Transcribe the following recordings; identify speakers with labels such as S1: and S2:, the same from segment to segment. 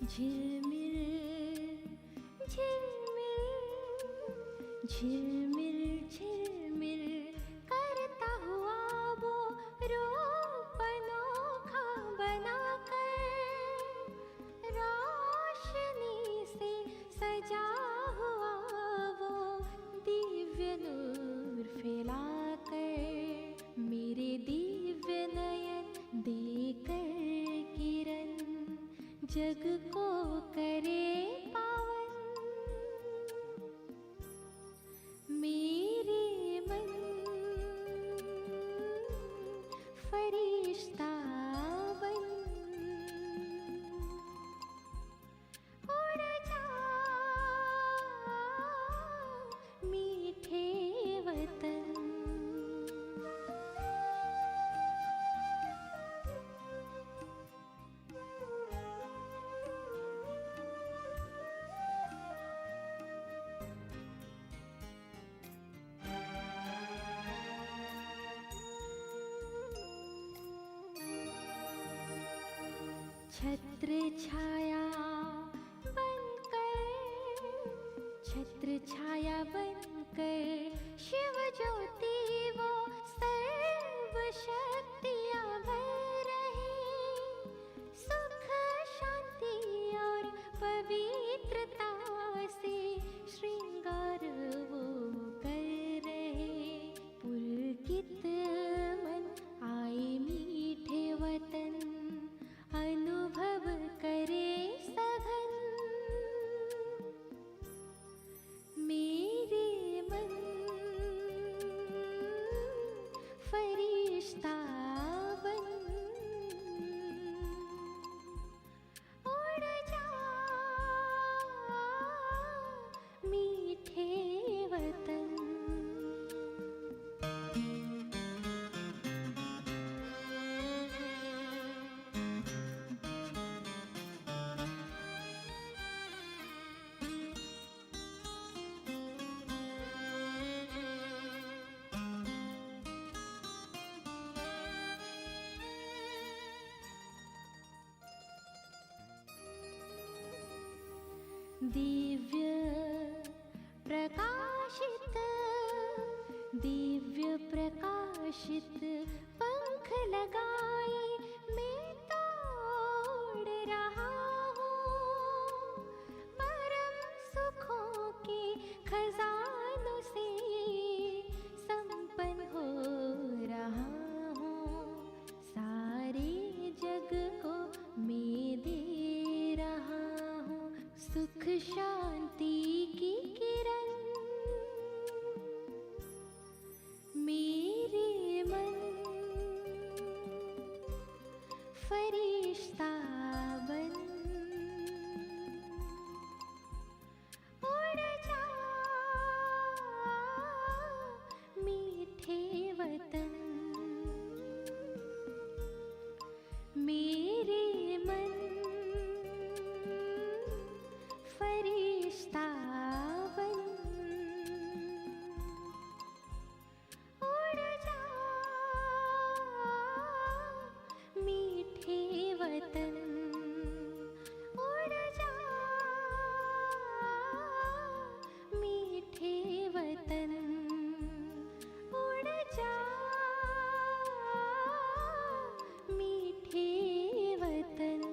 S1: झिलमिल झिलमिल झिलमिल झिलमिल करता हुआ वो रूप अनोखा बनाकर, रोशनी से सजा हुआ वो दिव्य नूर फैलाकर, मेरे दिव्य नयन देकर किरण जग को करे पावन। मेरे मन फरिश्ता बन उड़ जा मीठे वतन। छत्र छाया बनकर, छत्र छाया बनकर शिव ज्योति वो सर्व शक्तियाँ भर रहे, सुख शांति और पवित्रता से श्रृंगार वो कर रहे। पुलकित मन आए मीठे वतन, अनुभव करे सघन। मेरे मन फरिश्ता बन उड़ जा मीठे वतन। दिव्य प्रकाशित, दिव्य प्रकाशित पंख लगाए मैं तो उड़ रहा हूँ, परम सुखों के खजानों से संपन्न हो रहा हूँ। सारे जग को मैं दे रहा हूँ सुख शांति की किरण। मेरे मन फरिश्ता बन उड़ जा मीठे वतन। मेरे मन फरिश्ता बन उड़ जा मीठे वतन। उड़ जा मीठे वतन। उड़ जा मीठे वतन।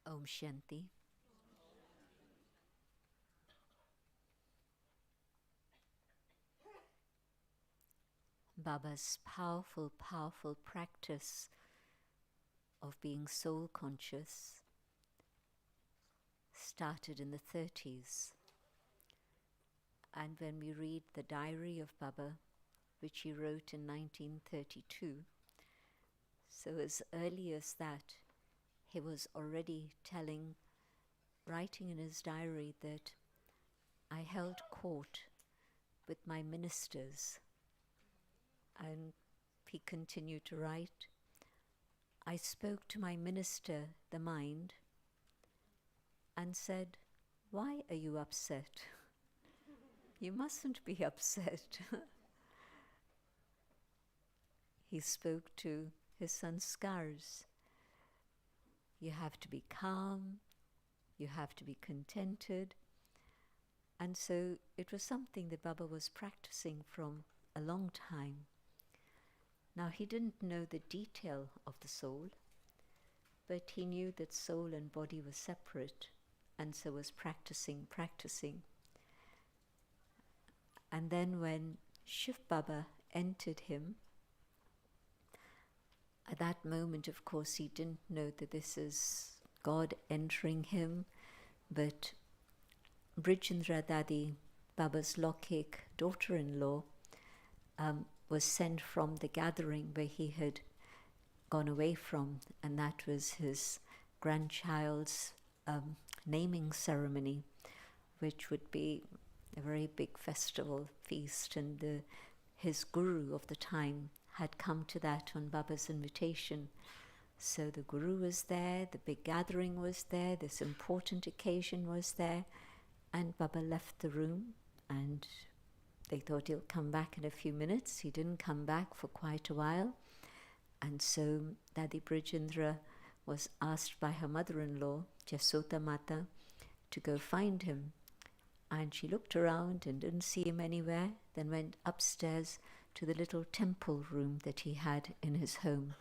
S2: Om Shanti. Baba's powerful, powerful practice of being soul conscious started in the 30s. And when we read the diary of Baba, which he wrote in 1932, So as early as that, he was already writing in his diary that I held court with my ministers. And he continued to write, I spoke to my minister, the mind, and said, why are you upset? You mustn't be upset. He spoke to his sanskars. You have to be calm, you have to be contented. And so it was something that Baba was practicing from a long time. Now he didn't know the detail of the soul, but he knew that soul and body were separate, and so was practicing. And then when Shiv Baba entered him, at that moment, of course, he didn't know that this is God entering him, but Brijendra Dadi, Baba's Lokik daughter-in-law, was sent from the gathering where he had gone away from, and that was his grandchild's naming ceremony, which would be a very big festival feast, and his guru of the time had come to that on Baba's invitation. So the guru was there, the big gathering was there, this important occasion was there, and Baba left the room, and they thought he'll come back in a few minutes. He didn't come back for quite a while, and so Dadi Brijendra was asked by her mother-in-law, Jasota Mata, to go find him. And she looked around and didn't see him anywhere, then went upstairs to the little temple room that he had in his home.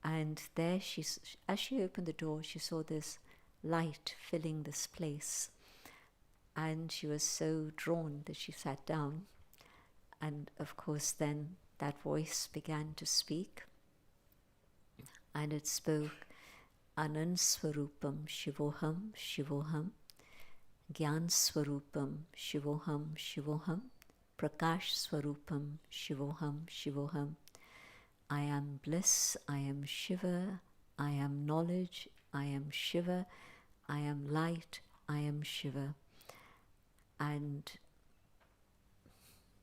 S2: And there, as she opened the door, she saw this light filling this place. And she was so drawn that she sat down. And of course then that voice began to speak. And it spoke, Anand Swarupam Shivoham Shivoham, Gyan Swarupam Shivoham Shivoham, Prakash Swarupam Shivoham Shivoham. I am bliss, I am Shiva, I am knowledge, I am Shiva, I am light, I am Shiva. And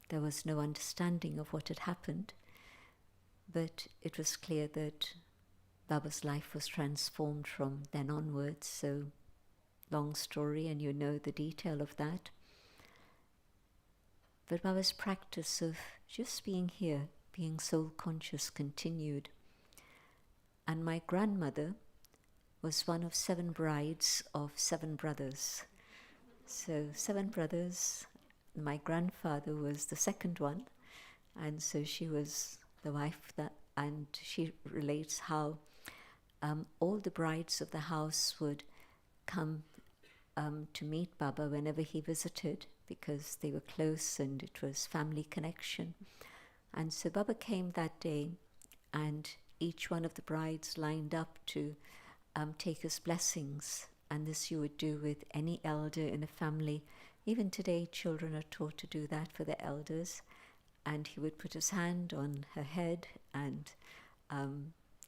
S2: there was no understanding of what had happened, but it was clear that Baba's life was transformed from then onwards. So, long story, and you know the detail of that. But Baba's practice of just being here, being soul conscious, continued. And my grandmother was one of 7 brides of 7 brothers. So 7 brothers, my grandfather was the second one, and so she was the wife and she relates how all the brides of the house would come to meet Baba whenever he visited, because they were close and it was family connection. And so Baba came that day, and each one of the brides lined up to take his blessings. And this you would do with any elder in a family. Even today, children are taught to do that for their elders. And he would put his hand on her head and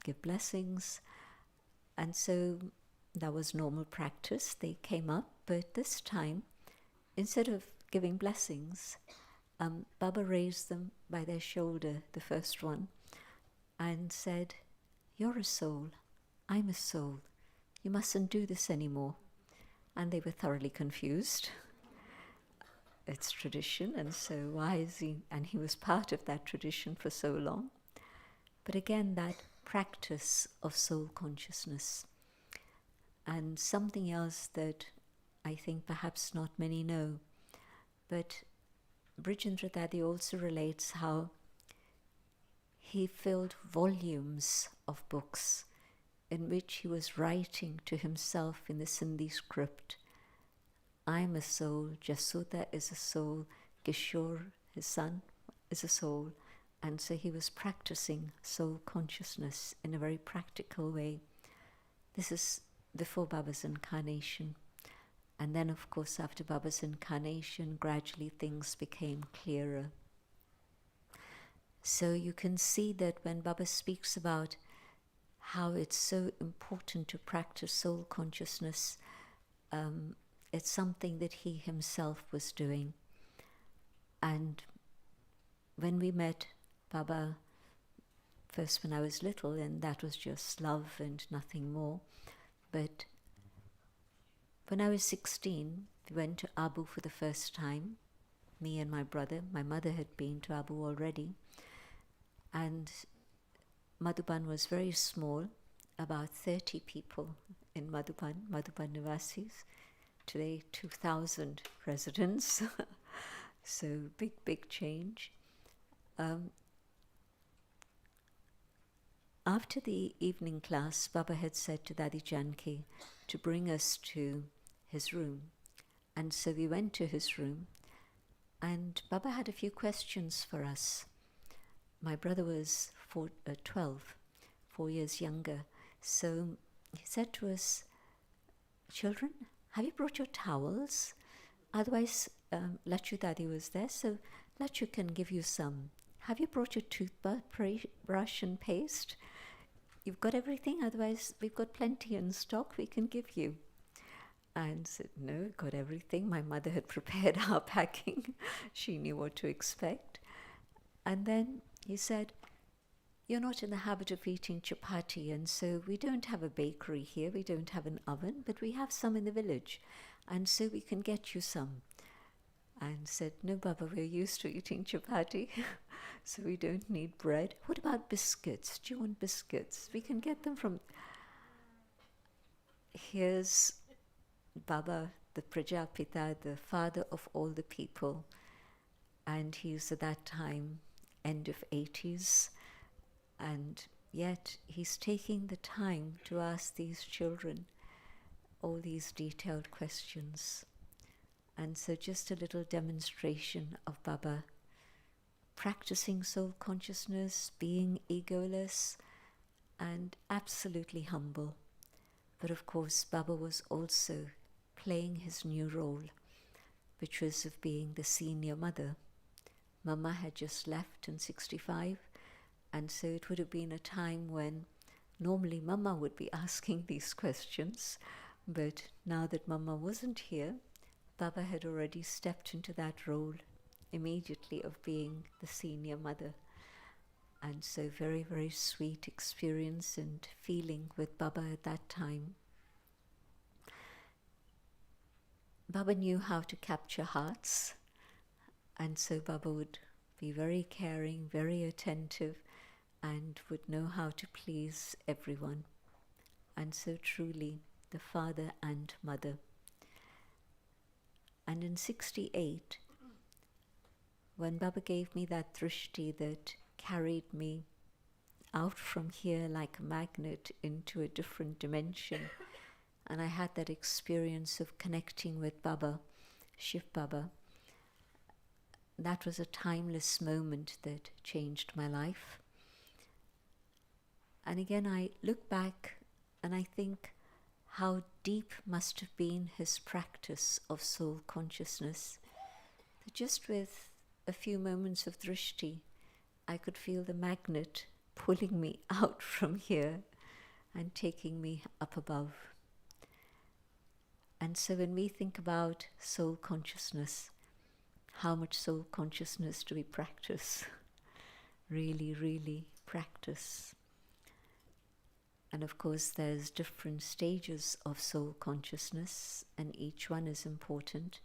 S2: give blessings. And so that was normal practice. They came up, but this time, instead of giving blessings, Baba raised them by their shoulder, the first one, and said, "You're a soul, I'm a soul. You mustn't do this anymore." And they were thoroughly confused. It's tradition, and so why is he? And he was part of that tradition for so long. But again, that practice of soul consciousness. And something else that I think perhaps not many know, but Brijendra Dadi also relates how he filled volumes of books in which he was writing to himself in the Sindhi script. I'm a soul, Jasudha is a soul, Kishore, his son, is a soul. And so he was practicing soul consciousness in a very practical way. This is before Baba's incarnation. And then, of course, after Baba's incarnation, gradually things became clearer. So you can see that when Baba speaks about how it's so important to practice soul consciousness. It's something that he himself was doing. And when we met Baba, first when I was little, and that was just love and nothing more. But when I was 16, we went to Abu for the first time, me and my brother. My mother had been to Abu already. And Madhuban was very small, about 30 people in Madhuban Nivasis. Today, 2,000 residents. So big change. After the evening class, Baba had said to Dadi Janki to bring us to his room. And so we went to his room, and Baba had a few questions for us. My brother was 12, 4 years younger. So he said to us, "Children, have you brought your towels? Otherwise, Lachu Dadi was there, so Lachu can give you some. Have you brought your toothbrush and paste? You've got everything, otherwise we've got plenty in stock we can give you." And said, "No, got everything." My mother had prepared our packing. She knew what to expect. And then he said, "You're not in the habit of eating chapati, and so we don't have a bakery here, we don't have an oven, but we have some in the village, and so we can get you some." And said, "No, Baba, we're used to eating chapati, so we don't need bread. What about biscuits? Do you want biscuits? We can get them from..." Here's Baba, the Prajapita, the father of all the people, and he's at that time end of 80s, and yet he's taking the time to ask these children all these detailed questions. And so just a little demonstration of Baba practicing soul consciousness, being egoless, and absolutely humble. But of course, Baba was also playing his new role, which was of being the senior mother. Mama had just left in 65, and so it would have been a time when normally Mama would be asking these questions, but now that Mama wasn't here, Baba had already stepped into that role immediately of being the senior mother. And so very sweet experience and feeling with Baba at that time. Baba knew how to capture hearts, and so Baba would be very caring, very attentive, and would know how to please everyone. And so truly the father and mother. And in 68, when Baba gave me that drishti that carried me out from here like a magnet into a different dimension, and I had that experience of connecting with Baba, Shiv Baba, that was a timeless moment that changed my life. And again, I look back and I think how deep must have been his practice of soul consciousness. That just with a few moments of drishti, I could feel the magnet pulling me out from here and taking me up above. And so when we think about soul consciousness, how much soul consciousness do we practice? Really practice. And of course there's different stages of soul consciousness, and each one is important.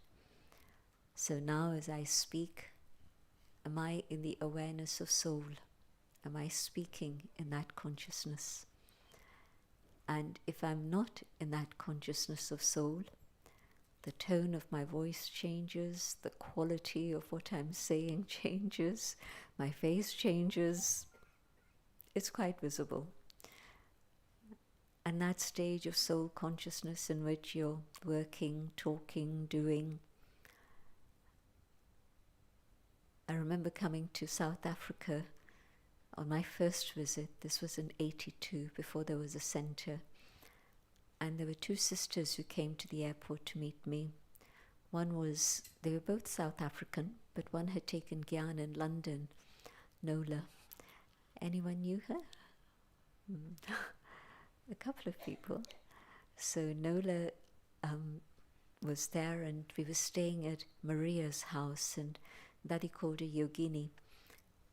S2: So now as I speak, am I in the awareness of soul? Am I speaking in that consciousness? And if I'm not in that consciousness of soul, the tone of my voice changes, the quality of what I'm saying changes, my face changes. It's quite visible. And that stage of soul consciousness in which you're working, talking, doing. I remember coming to South Africa on my first visit. This was in 82, before there was a centre. And there were two sisters who came to the airport to meet me. One was, they were both South African, but one had taken Gyan in London, Nola. Anyone knew her? a couple of people. So Nola was there, and we were staying at Maria's house, and Daddy called her Yogini,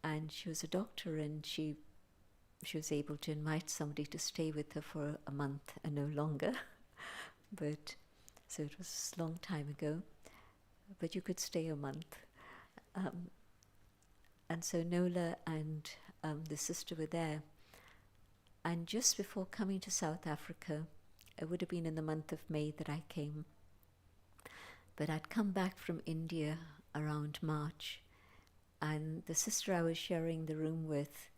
S2: and she was a doctor, and she was able to invite somebody to stay with her for a month and no longer. But so it was a long time ago, but you could stay a month. And so Nola and the sister were there. And just before coming to South Africa, it would have been in the month of May that I came. But I'd come back from India around March, and the sister I was sharing the room with,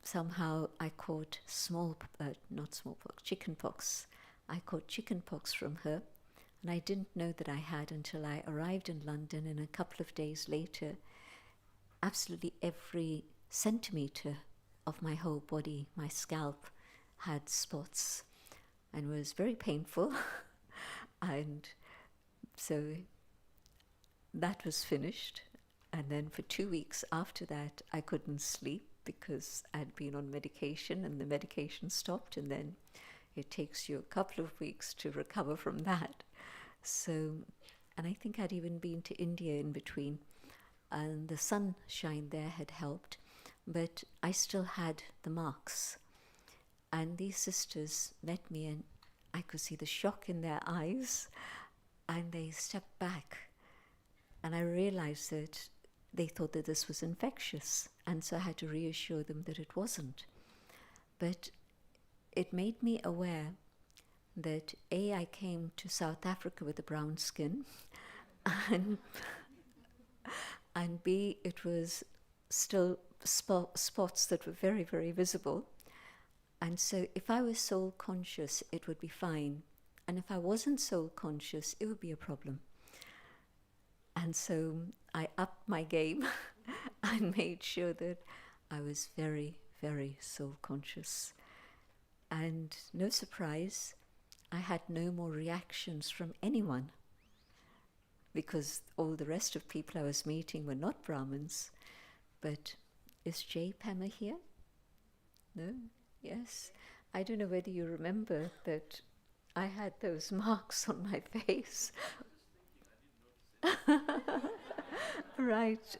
S2: somehow I caught chickenpox. I caught chickenpox from her, and I didn't know that I had until I arrived in London, and a couple of days later, absolutely every centimetre of my whole body, my scalp, had spots, and was very painful. And so that was finished. And then for 2 weeks after that, I couldn't sleep because I'd been on medication, and the medication stopped, and then it takes you a couple of weeks to recover from that. So, and I think I'd even been to India in between, and the sunshine there had helped, but I still had the marks. And these sisters met me, and I could see the shock in their eyes, and they stepped back, and I realized that they thought that this was infectious, and so I had to reassure them that it wasn't. But it made me aware that A, I came to South Africa with a brown skin, and B, it was still spots that were very, very visible. And so if I was soul conscious, it would be fine. And if I wasn't soul conscious, it would be a problem. And so I upped my game and made sure that I was very, very soul conscious. And no surprise, I had no more reactions from anyone, because all the rest of people I was meeting were not Brahmins. But is Jay Pema here? No? Yes? I don't know whether you remember that I had those marks on my face. Right.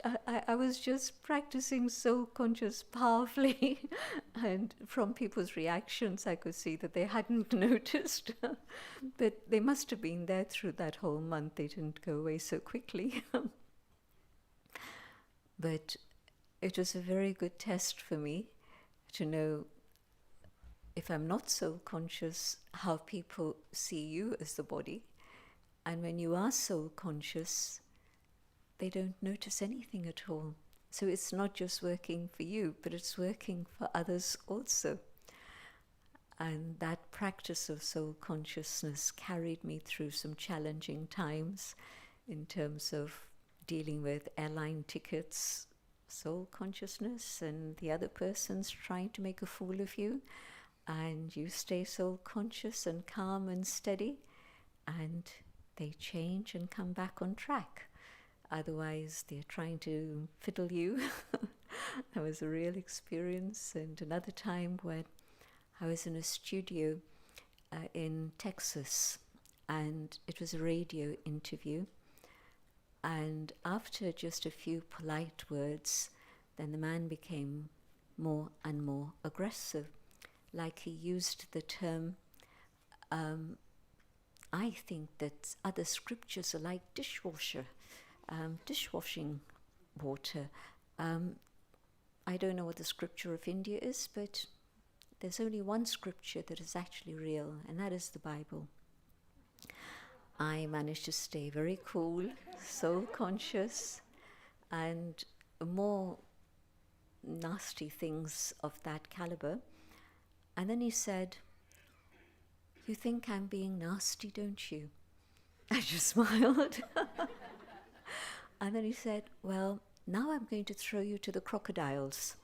S2: I was just practicing soul conscious powerfully, and from people's reactions I could see that they hadn't noticed. But they must have been there through that whole month. They didn't go away so quickly. But it was a very good test for me to know, if I'm not soul conscious, how people see you as the body. And when you are soul conscious, they don't notice anything at all. So it's not just working for you, but it's working for others also. And that practice of soul consciousness carried me through some challenging times in terms of dealing with airline tickets, soul consciousness, and the other person's trying to make a fool of you, and you stay soul conscious and calm and steady, and they change and come back on track. Otherwise, they're trying to fiddle you. That was a real experience. And another time when I was in a studio in Texas, and it was a radio interview. And after just a few polite words, then the man became more and more aggressive. Like he used the term, I think that other scriptures are like dishwashing water. I don't know what the scripture of India is, but there's only one scripture that is actually real, and that is the Bible. I managed to stay very cool, soul conscious, and more nasty things of that caliber. And then he said, "You think I'm being nasty, don't you?" I just smiled. And then he said, "Well, now I'm going to throw you to the crocodiles."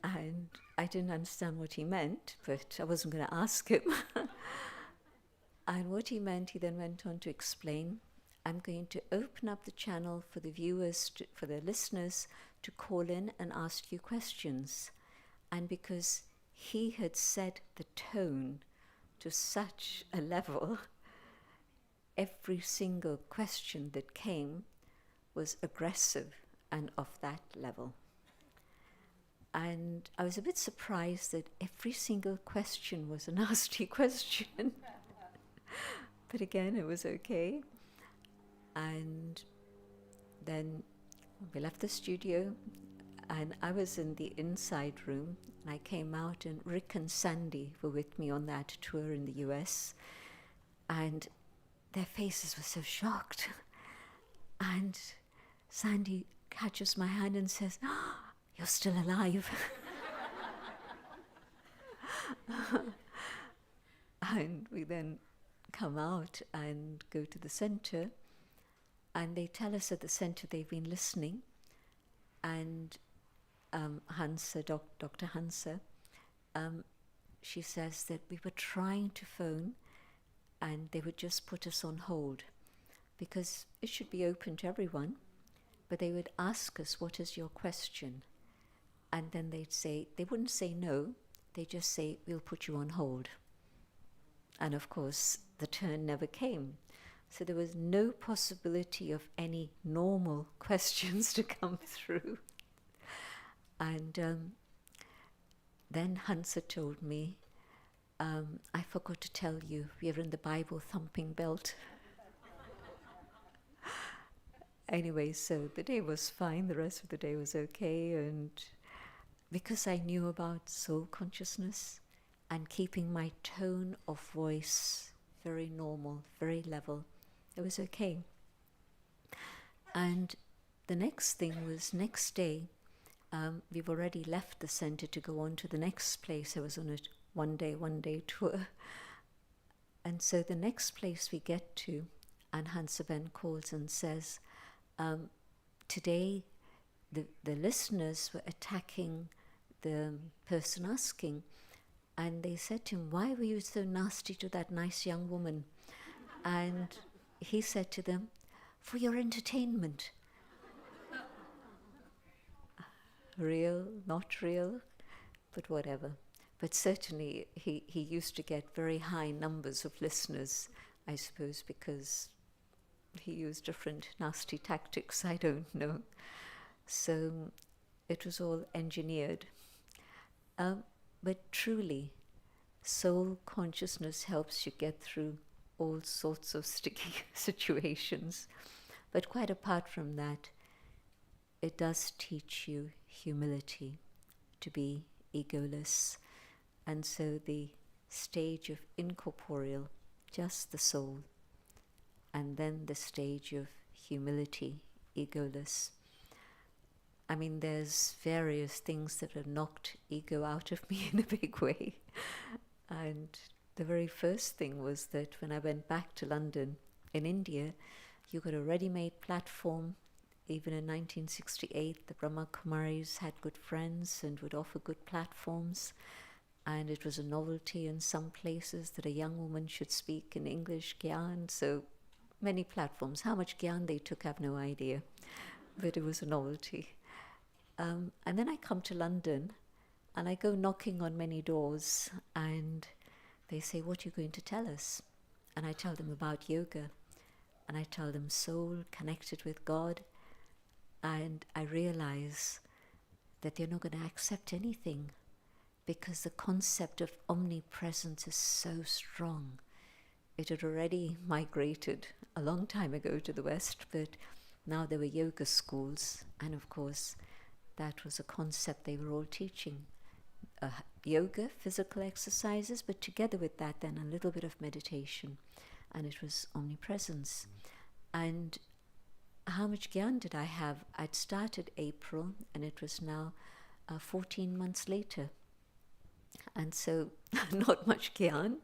S2: And I didn't understand what he meant, but I wasn't going to ask him. And what he meant, he then went on to explain, "I'm going to open up the channel for the viewers, for the listeners, to call in and ask you questions. And because he had set the tone to such a level. Every single question that came was aggressive and of that level. And I was a bit surprised that every single question was a nasty question. But again, it was okay. And then we left the studio, and I was in the inside room, and I came out, and Rick and Sandy were with me on that tour in the US, and their faces were so shocked. And Sandy catches my hand and says, "Oh, you're still alive." And we then come out and go to the center, and they tell us at the center they've been listening, and Hansa, Dr. Hansa, she says that we were trying to phone and they would just put us on hold because it should be open to everyone, but they would ask us, "What is your question?" And then they'd say, they wouldn't say no, they'd just say, "We'll put you on hold." And of course, the turn never came. So there was no possibility of any normal questions to come through. And then Hansa told me, "I forgot to tell you, we are in the Bible thumping belt." Anyway, so the day was fine, the rest of the day was okay, and because I knew about soul consciousness and keeping my tone of voice very normal, very level, it was okay. And the next thing was, next day, we've already left the center to go on to the next place. I was on a one day tour. And so the next place we get to, and Hansa Ben calls and says, today the listeners were attacking the person asking, and they said to him, "Why were you so nasty to that nice young woman?" And he said to them, "For your entertainment." Real, not real, but whatever. But certainly he used to get very high numbers of listeners, I suppose, because he used different nasty tactics, I don't know. So it was all engineered. But truly, soul consciousness helps you get through all sorts of sticky situations. But quite apart from that, it does teach you humility, to be egoless. And so the stage of incorporeal, just the soul, and then the stage of humility, egoless. I mean, there's various things that have knocked ego out of me in a big way. And the very first thing was that when I went back to London, in India, you got a ready-made platform. Even in 1968, the Brahma Kumaris had good friends and would offer good platforms. And it was a novelty in some places that a young woman should speak in English Gyan. So many platforms. How much Gyan they took, I have no idea. But it was a novelty. And then I come to London and I go knocking on many doors and they say, "What are you going to tell us?" And I tell them about yoga. And I tell them soul connected with God. And I realize that they're not going to accept anything because the concept of omnipresence is so strong. It had already migrated a long time ago to the West, but now there were yoga schools, and of course that was a concept they were all teaching. Yoga, physical exercises, but together with that then a little bit of meditation, and it was omnipresence. And how much Gyan did I have? I'd started April, and it was now 14 months later. And so not much Gyan,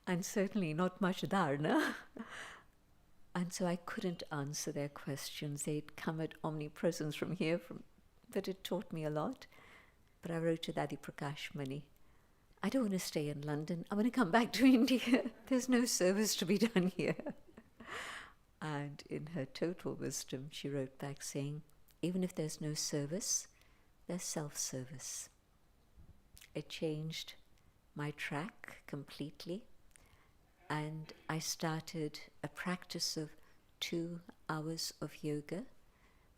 S2: and certainly not much Dharana. And so I couldn't answer their questions. They'd come at omnipresence from here, but it taught me a lot. But I wrote to Dadi Prakash Mani, "I don't want to stay in London. I want to come back to India. There's no service to be done here." And in her total wisdom, she wrote back saying, "Even if there's no service, there's self-service." it changed my track completely, and I started a practice of 2 hours of yoga,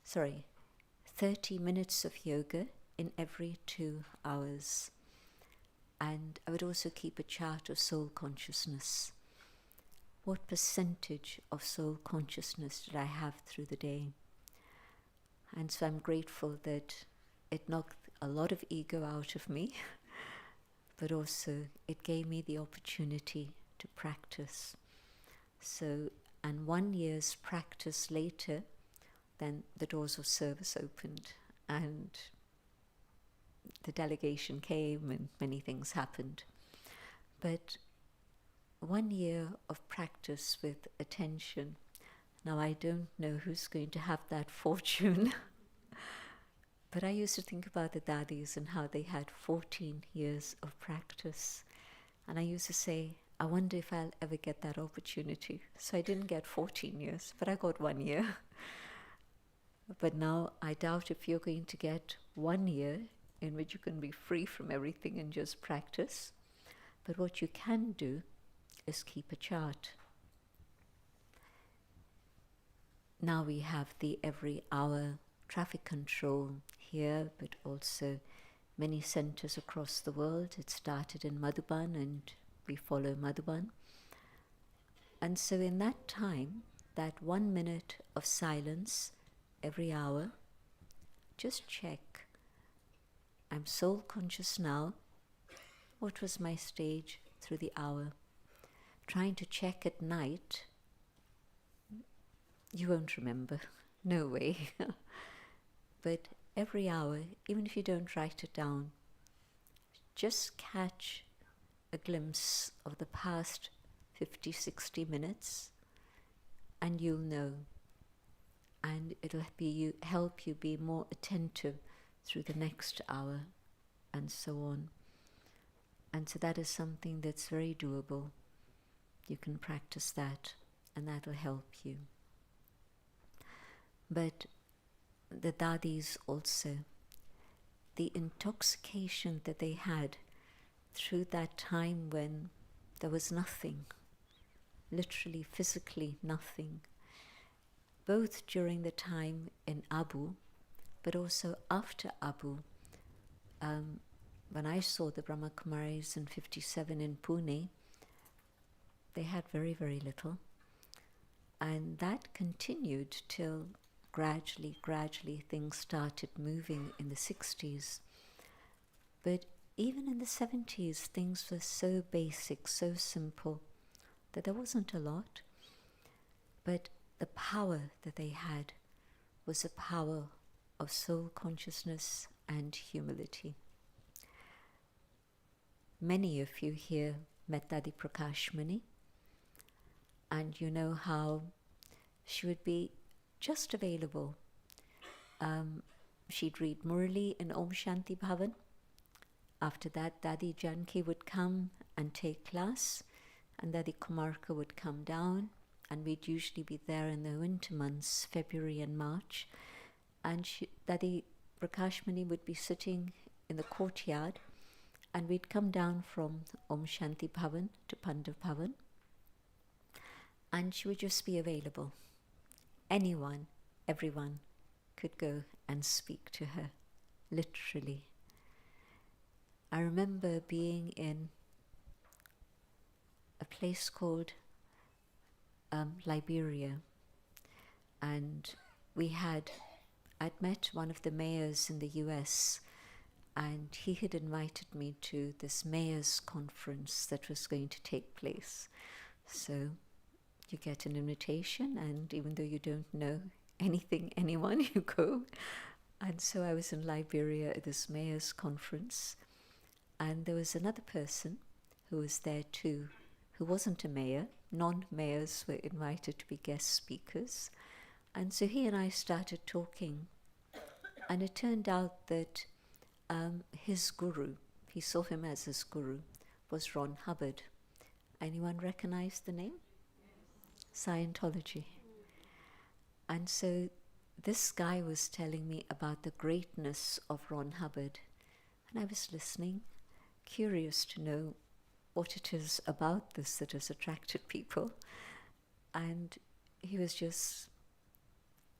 S2: 30 minutes of yoga in every 2 hours. And I would also keep a chart of soul consciousness. What percentage of soul consciousness did I have through the day? And so I'm grateful that it knocked a lot of ego out of me, but also it gave me the opportunity to practice. So, and 1 year's practice later, then the doors of service opened and the delegation came and many things happened. But 1 year of practice with attention. Now I don't know who's going to have that fortune, but I used to think about the daddies and how they had 14 years of practice. And I used to say, I wonder if I'll ever get that opportunity. So I didn't get 14 years, but I got 1 year. But now I doubt if you're going to get 1 year in which you can be free from everything and just practice. But what you can do is keep a chart. Now we have the every hour traffic control here, but also many centers across the world. It started in Madhuban and we follow Madhuban. And so in that time, that 1 minute of silence every hour, just check. I'm soul conscious now. What was my stage through the hour? Trying to check at night, you won't remember, no way. But every hour, even if you don't write it down, just catch a glimpse of the past 50, 60 minutes and you'll know. And it'll help you be more attentive through the next hour and so on. And so that is something that's very doable. You can practice that and that will help you. But the dadis also, the intoxication that they had through that time when there was nothing, literally, physically nothing, both during the time in Abu, but also after Abu. When I saw the Brahma Kumaris in 57 in Pune, they had very, very little. And that continued till gradually things started moving in the 60s. But even in the 70s, things were so basic, so simple, that there wasn't a lot. But the power that they had was a power of soul consciousness and humility. Many of you here met Dadi Prakashmani, and you know how she would be just available. She'd read Murli in Om Shanti Bhavan. After that, Dadi Janki would come and take class, and Dadi Kumarka would come down, and we'd usually be there in the winter months, February and March, and Dadi Prakashmani would be sitting in the courtyard, and we'd come down from Om Shanti Bhavan to Pandav Bhavan, and she would just be available. Anyone, everyone could go and speak to her, literally. I remember being in a place called Liberia, and I'd met one of the mayors in the US, and he had invited me to this mayor's conference that was going to take place. So you get an invitation, and even though you don't know anyone, you go. And so I was in Liberia at this mayor's conference, and there was another person who was there too, who wasn't a mayor. Non-mayors were invited to be guest speakers. And so he and I started talking, and it turned out that his guru, he saw him as his guru, was Ron Hubbard. Anyone recognize the name? Scientology. And so this guy was telling me about the greatness of Ron Hubbard, and I was listening, curious to know what it is about this that has attracted people. And he was just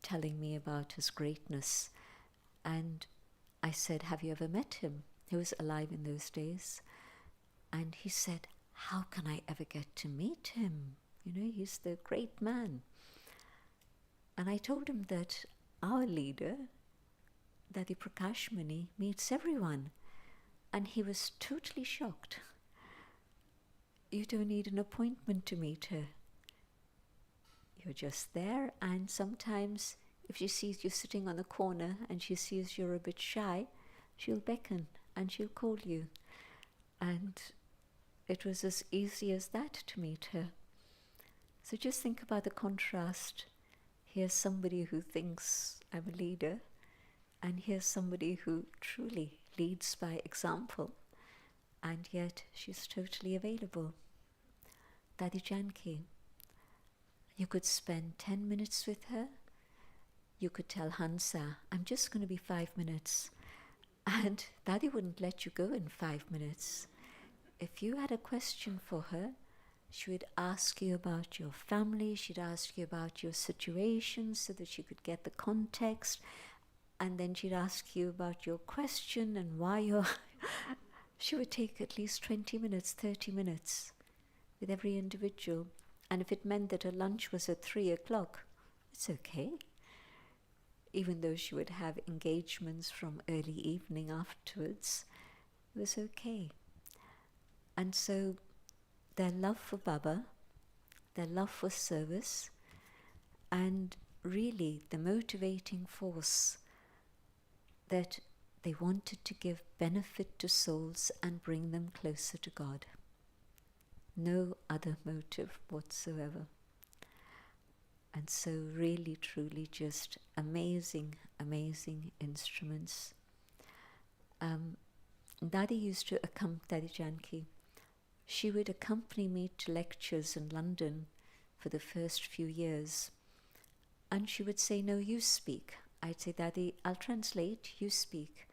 S2: telling me about his greatness. And I said, have you ever met him? He was alive in those days. And he said, how can I ever get to meet him? You know, he's the great man. And I told him that our leader, Dadi Prakash Muni, meets everyone. And he was totally shocked. You don't need an appointment to meet her. You're just there, and sometimes if she sees you sitting on the corner and she sees you're a bit shy, she'll beckon and she'll call you. And it was as easy as that to meet her. So just think about the contrast. Here's somebody who thinks I'm a leader, and here's somebody who truly leads by example, and yet she's totally available. Dadi Janki. You could spend 10 minutes with her. You could tell Hansa, I'm just going to be 5 minutes. And Dadi wouldn't let you go in 5 minutes. If you had a question for her, she would ask you about your family, she'd ask you about your situation so that you could get the context, and then she'd ask you about your question and why you're... She would take at least 20 minutes, 30 minutes with every individual. And if it meant that her lunch was at 3 o'clock, it's okay. Even though she would have engagements from early evening afterwards, it was okay. And so their love for Baba, their love for service, and really the motivating force that they wanted to give benefit to souls and bring them closer to God. No other motive whatsoever. And so really, truly just amazing, amazing instruments. Dadi used to accompany, Dadi Janki, she would accompany me to lectures in London for the first few years. And she would say, no, you speak. I'd say, Dadi, I'll translate, you speak.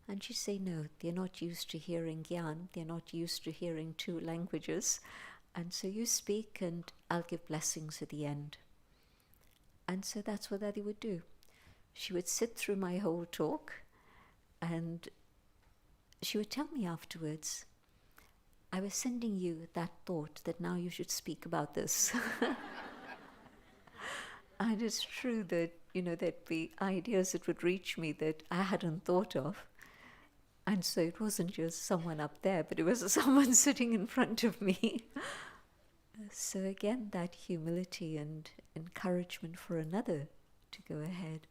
S2: And she'd say, no, they're not used to hearing Gyan, they're not used to hearing 2 languages. And so you speak and I'll give blessings at the end. And so that's what Dadi would do. She would sit through my whole talk and she would tell me afterwards, I was sending you that thought that now you should speak about this. And it's true that, you know, there'd be ideas that would reach me that I hadn't thought of. And so it wasn't just someone up there, but it was someone sitting in front of me. So again, that humility and encouragement for another to go ahead.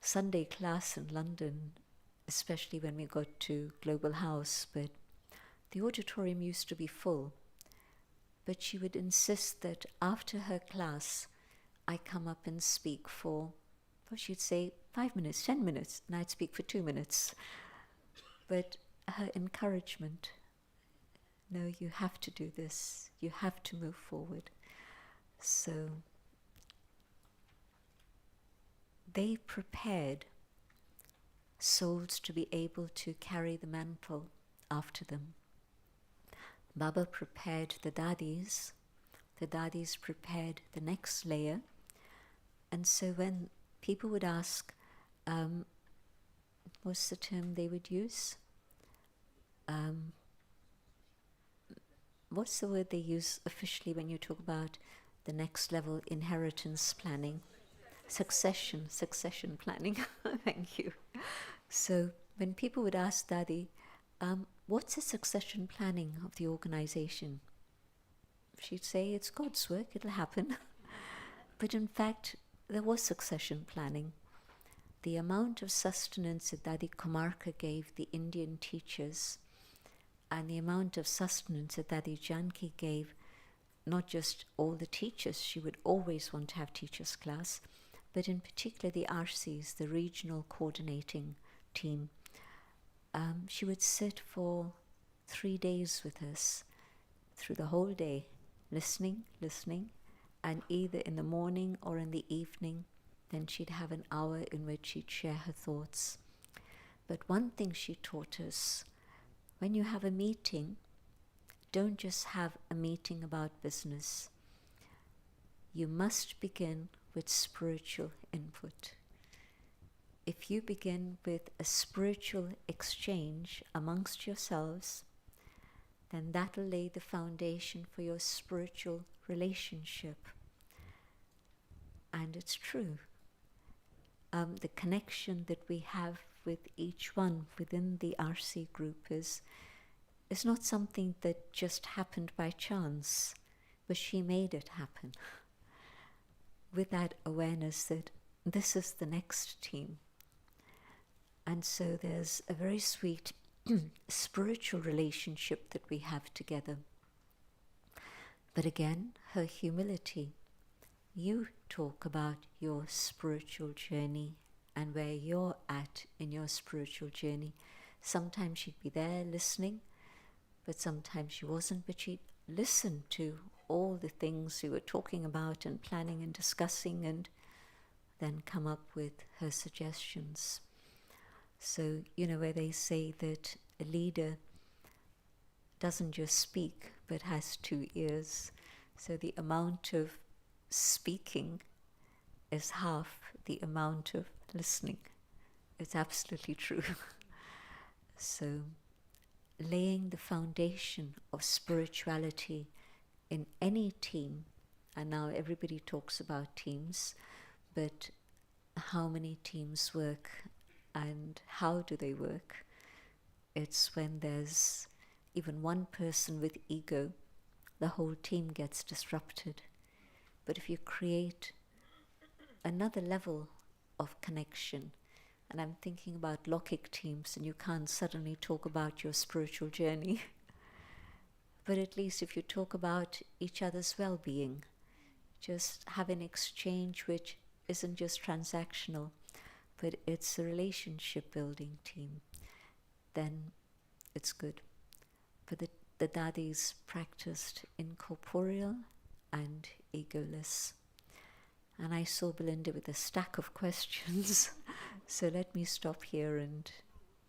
S2: Sunday class in London, especially when we got to Global House, but the auditorium used to be full. But she would insist that after her class, I come up and speak for, well, she'd say 5 minutes, 10 minutes, and I'd speak for 2 minutes. But her encouragement, no, you have to do this, you have to move forward. So they prepared souls to be able to carry the mantle after them. Baba prepared the dadis prepared the next layer. And so when people would ask, what's the term they would use? What's the word they use officially when you talk about the next level inheritance planning? Succession planning. Thank you. So when people would ask Dadi, what's the succession planning of the organization? She'd say, it's God's work, it'll happen. But in fact, there was succession planning. The amount of sustenance that Dadi Kumarka gave the Indian teachers and the amount of sustenance that Dadi Janki gave, not just all the teachers, she would always want to have teachers' class, but in particular the RCs, the regional coordinating team. She would sit for 3 days with us, through the whole day, listening, and either in the morning or in the evening, then she'd have an hour in which she'd share her thoughts. But one thing she taught us when you have a meeting, don't just have a meeting about business. You must begin with spiritual input. If you begin with a spiritual exchange amongst yourselves, then that'll lay the foundation for your spiritual relationship. And it's true. The connection that we have with each one within the RC group is not something that just happened by chance, but she made it happen. With that awareness that this is the next team. And so there's a very sweet spiritual relationship that we have together. But again, her humility. You talk about your spiritual journey and where you're at in your spiritual journey. Sometimes she'd be there listening, but sometimes she wasn't, but she'd listen to all the things we were talking about and planning and discussing, and then come up with her suggestions. So, where they say that a leader doesn't just speak, but has 2 ears. So the amount of speaking is half the amount of listening. It's absolutely true. So, laying the foundation of spirituality in any team, and now everybody talks about teams, but how many teams work and how do they work? It's when there's even one person with ego, the whole team gets disrupted. But if you create another level of connection, and I'm thinking about Lokik teams, and you can't suddenly talk about your spiritual journey, but at least if you talk about each other's well-being, just have an exchange which isn't just transactional, but it's a relationship-building team, then it's good. But the Dadis practiced incorporeal and egoless. And I saw Belinda with a stack of questions, so let me stop here and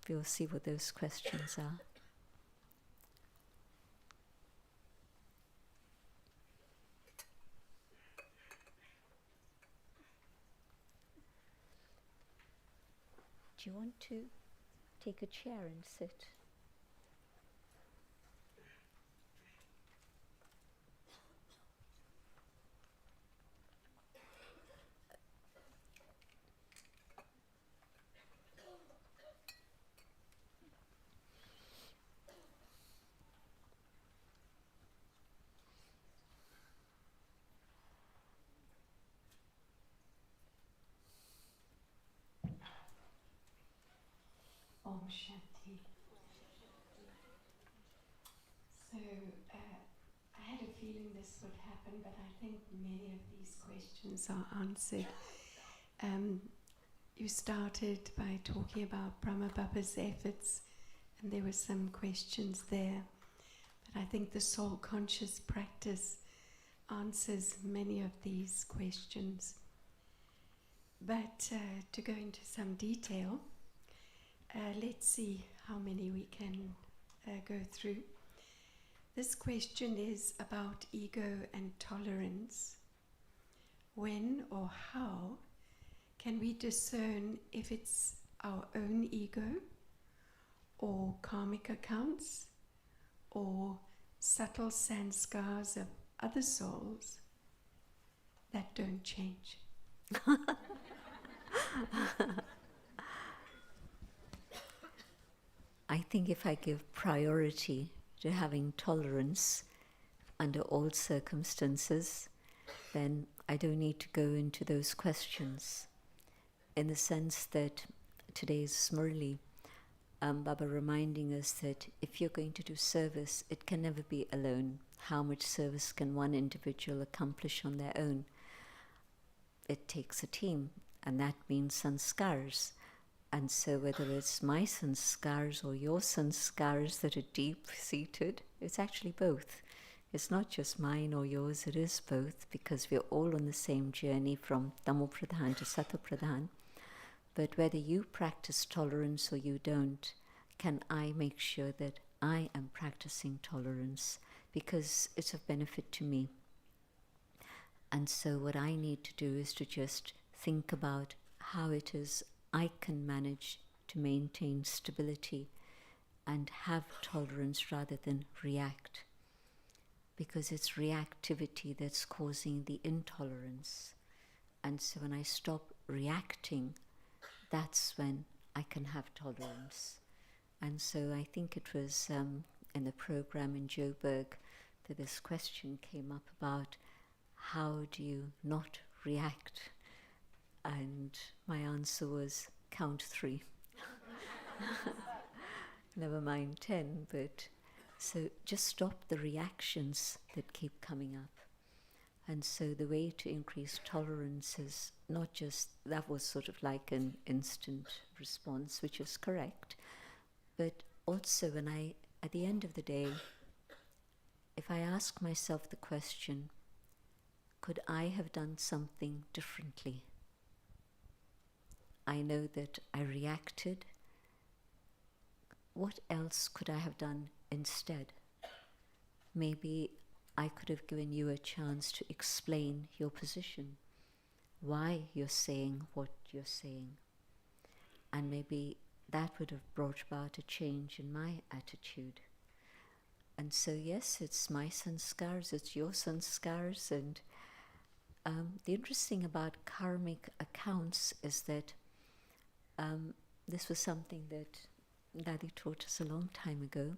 S2: we'll see what those questions are. Do you want to take a chair and sit?
S3: Om Shanti. So, I had a feeling this would happen, but I think many of these questions are answered. You started by talking about Brahma Baba's efforts, and there were some questions there. But I think the soul conscious practice answers many of these questions. But to go into some detail, let's see how many we can go through. This question is about ego and tolerance. When or how can we discern if it's our own ego or karmic accounts or subtle sanskars of other souls that don't change?
S2: I think if I give priority to having tolerance under all circumstances, then I don't need to go into those questions. In the sense that today's Smurli, Baba reminding us that if you're going to do service, it can never be alone. How much service can one individual accomplish on their own? It takes a team, and that means sanskars. And so whether it's my sanskars or your sanskars that are deep-seated, it's actually both. It's not just mine or yours, it is both, because we're all on the same journey from Tamopradhan to Satopradhan. But whether you practice tolerance or you don't, can I make sure that I am practicing tolerance because it's of benefit to me. And so what I need to do is to just think about how it is I can manage to maintain stability and have tolerance rather than react. Because it's reactivity that's causing the intolerance. And so when I stop reacting, that's when I can have tolerance. And so I think it was in the program in Joburg that this question came up about how do you not react? And my answer was count 3. Never mind 10, but so just stop the reactions that keep coming up. And so the way to increase tolerance is not just, that was sort of like an instant response, which is correct, but also when at the end of the day, if I ask myself the question, could I have done something differently? I know that I reacted. What else could I have done instead? Maybe I could have given you a chance to explain your position, why you're saying what you're saying. And maybe that would have brought about a change in my attitude. And so yes, it's my sanskars, it's your sanskars, and the interesting about karmic accounts is that this was something that Dadi taught us a long time ago.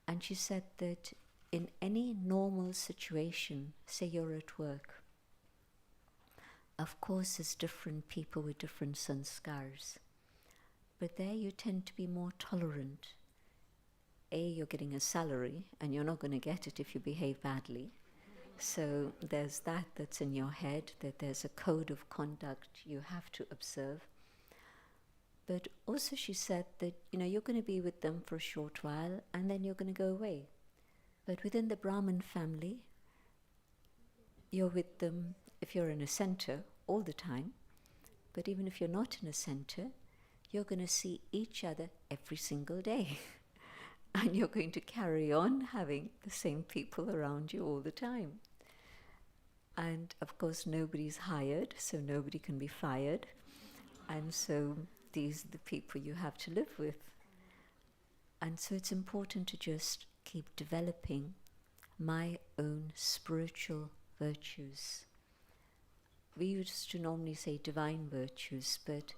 S2: And she said that in any normal situation, say you're at work, of course there's different people with different sanskars, but there you tend to be more tolerant. You're getting a salary and you're not going to get it if you behave badly. So there's that's in your head, that there's a code of conduct you have to observe. But also she said that, you're going to be with them for a short while and then you're going to go away. But within the Brahmin family, you're with them if you're in a center all the time. But even if you're not in a center, you're going to see each other every single day. And you're going to carry on having the same people around you all the time. And of course, nobody's hired, so nobody can be fired. And so these are the people you have to live with. And so it's important to just keep developing my own spiritual virtues. We used to normally say divine virtues, but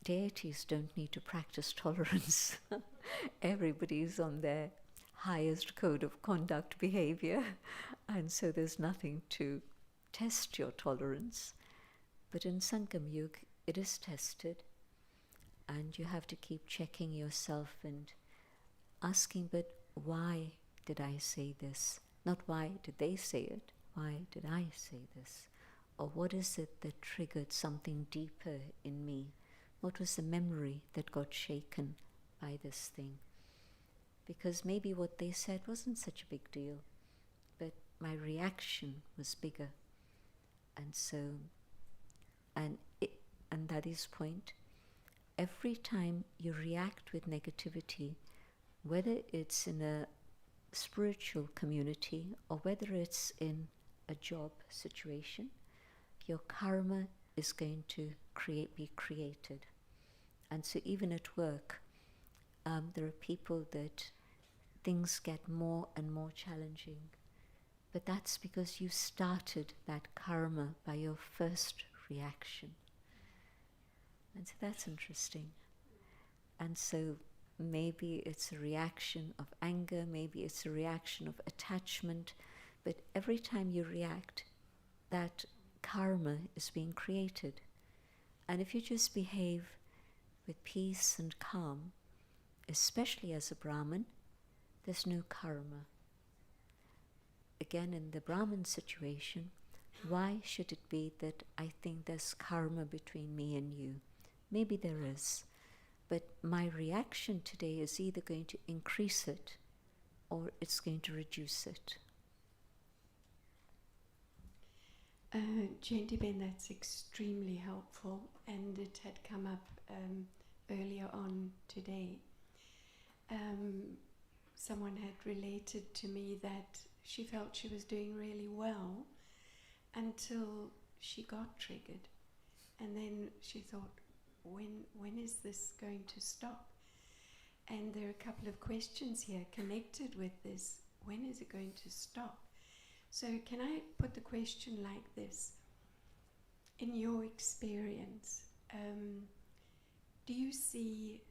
S2: deities don't need to practice tolerance. Everybody's on their highest code of conduct behavior, and so there's nothing to test your tolerance. But in Sangam Yuga, it is tested, and you have to keep checking yourself and asking, but why did I say this? Not why did they say it, why did I say this? Or what is it that triggered something deeper in me? What was the memory that got shaken by this thing? Because maybe what they said wasn't such a big deal, but my reaction was bigger. And so, and Dadi's point, every time you react with negativity, whether it's in a spiritual community or whether it's in a job situation, your karma is going to be created. And so even at work, there are people that things get more and more challenging. But that's because you started that karma by your first reaction. And so that's interesting. And so maybe it's a reaction of anger, maybe it's a reaction of attachment, but every time you react, that karma is being created. And if you just behave with peace and calm, especially as a Brahmin, there's no karma. Again, in the Brahmin situation, why should it be that I think there's karma between me and you? Maybe there is, but my reaction today is either going to increase it or it's going to reduce it.
S3: Jayanti Ben, that's extremely helpful, and it had come up earlier on today. someone had related to me that she felt she was doing really well until she got triggered. And then she thought, when is this going to stop? And there are a couple of questions here connected with this. When is it going to stop? So can I put the question like this? In your experience, do you see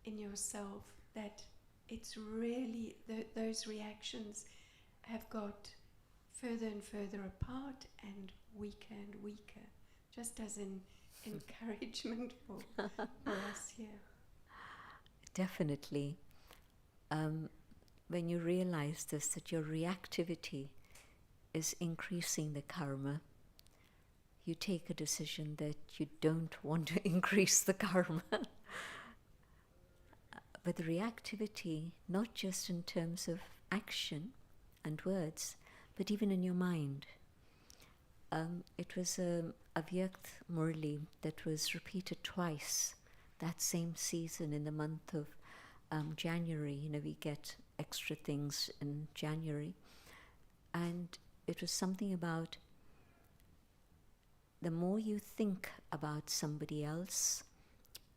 S3: in yourself that it's really those reactions have got further and further apart and weaker, just as an encouragement for us here?
S2: Definitely. When you realize this, that your reactivity is increasing the karma, you take a decision that you don't want to increase the karma. But the reactivity, not just in terms of action and words, but even in your mind. It was a Avyakt Murli that was repeated twice that same season in the month of January. You know, we get extra things in January. And it was something about the more you think about somebody else,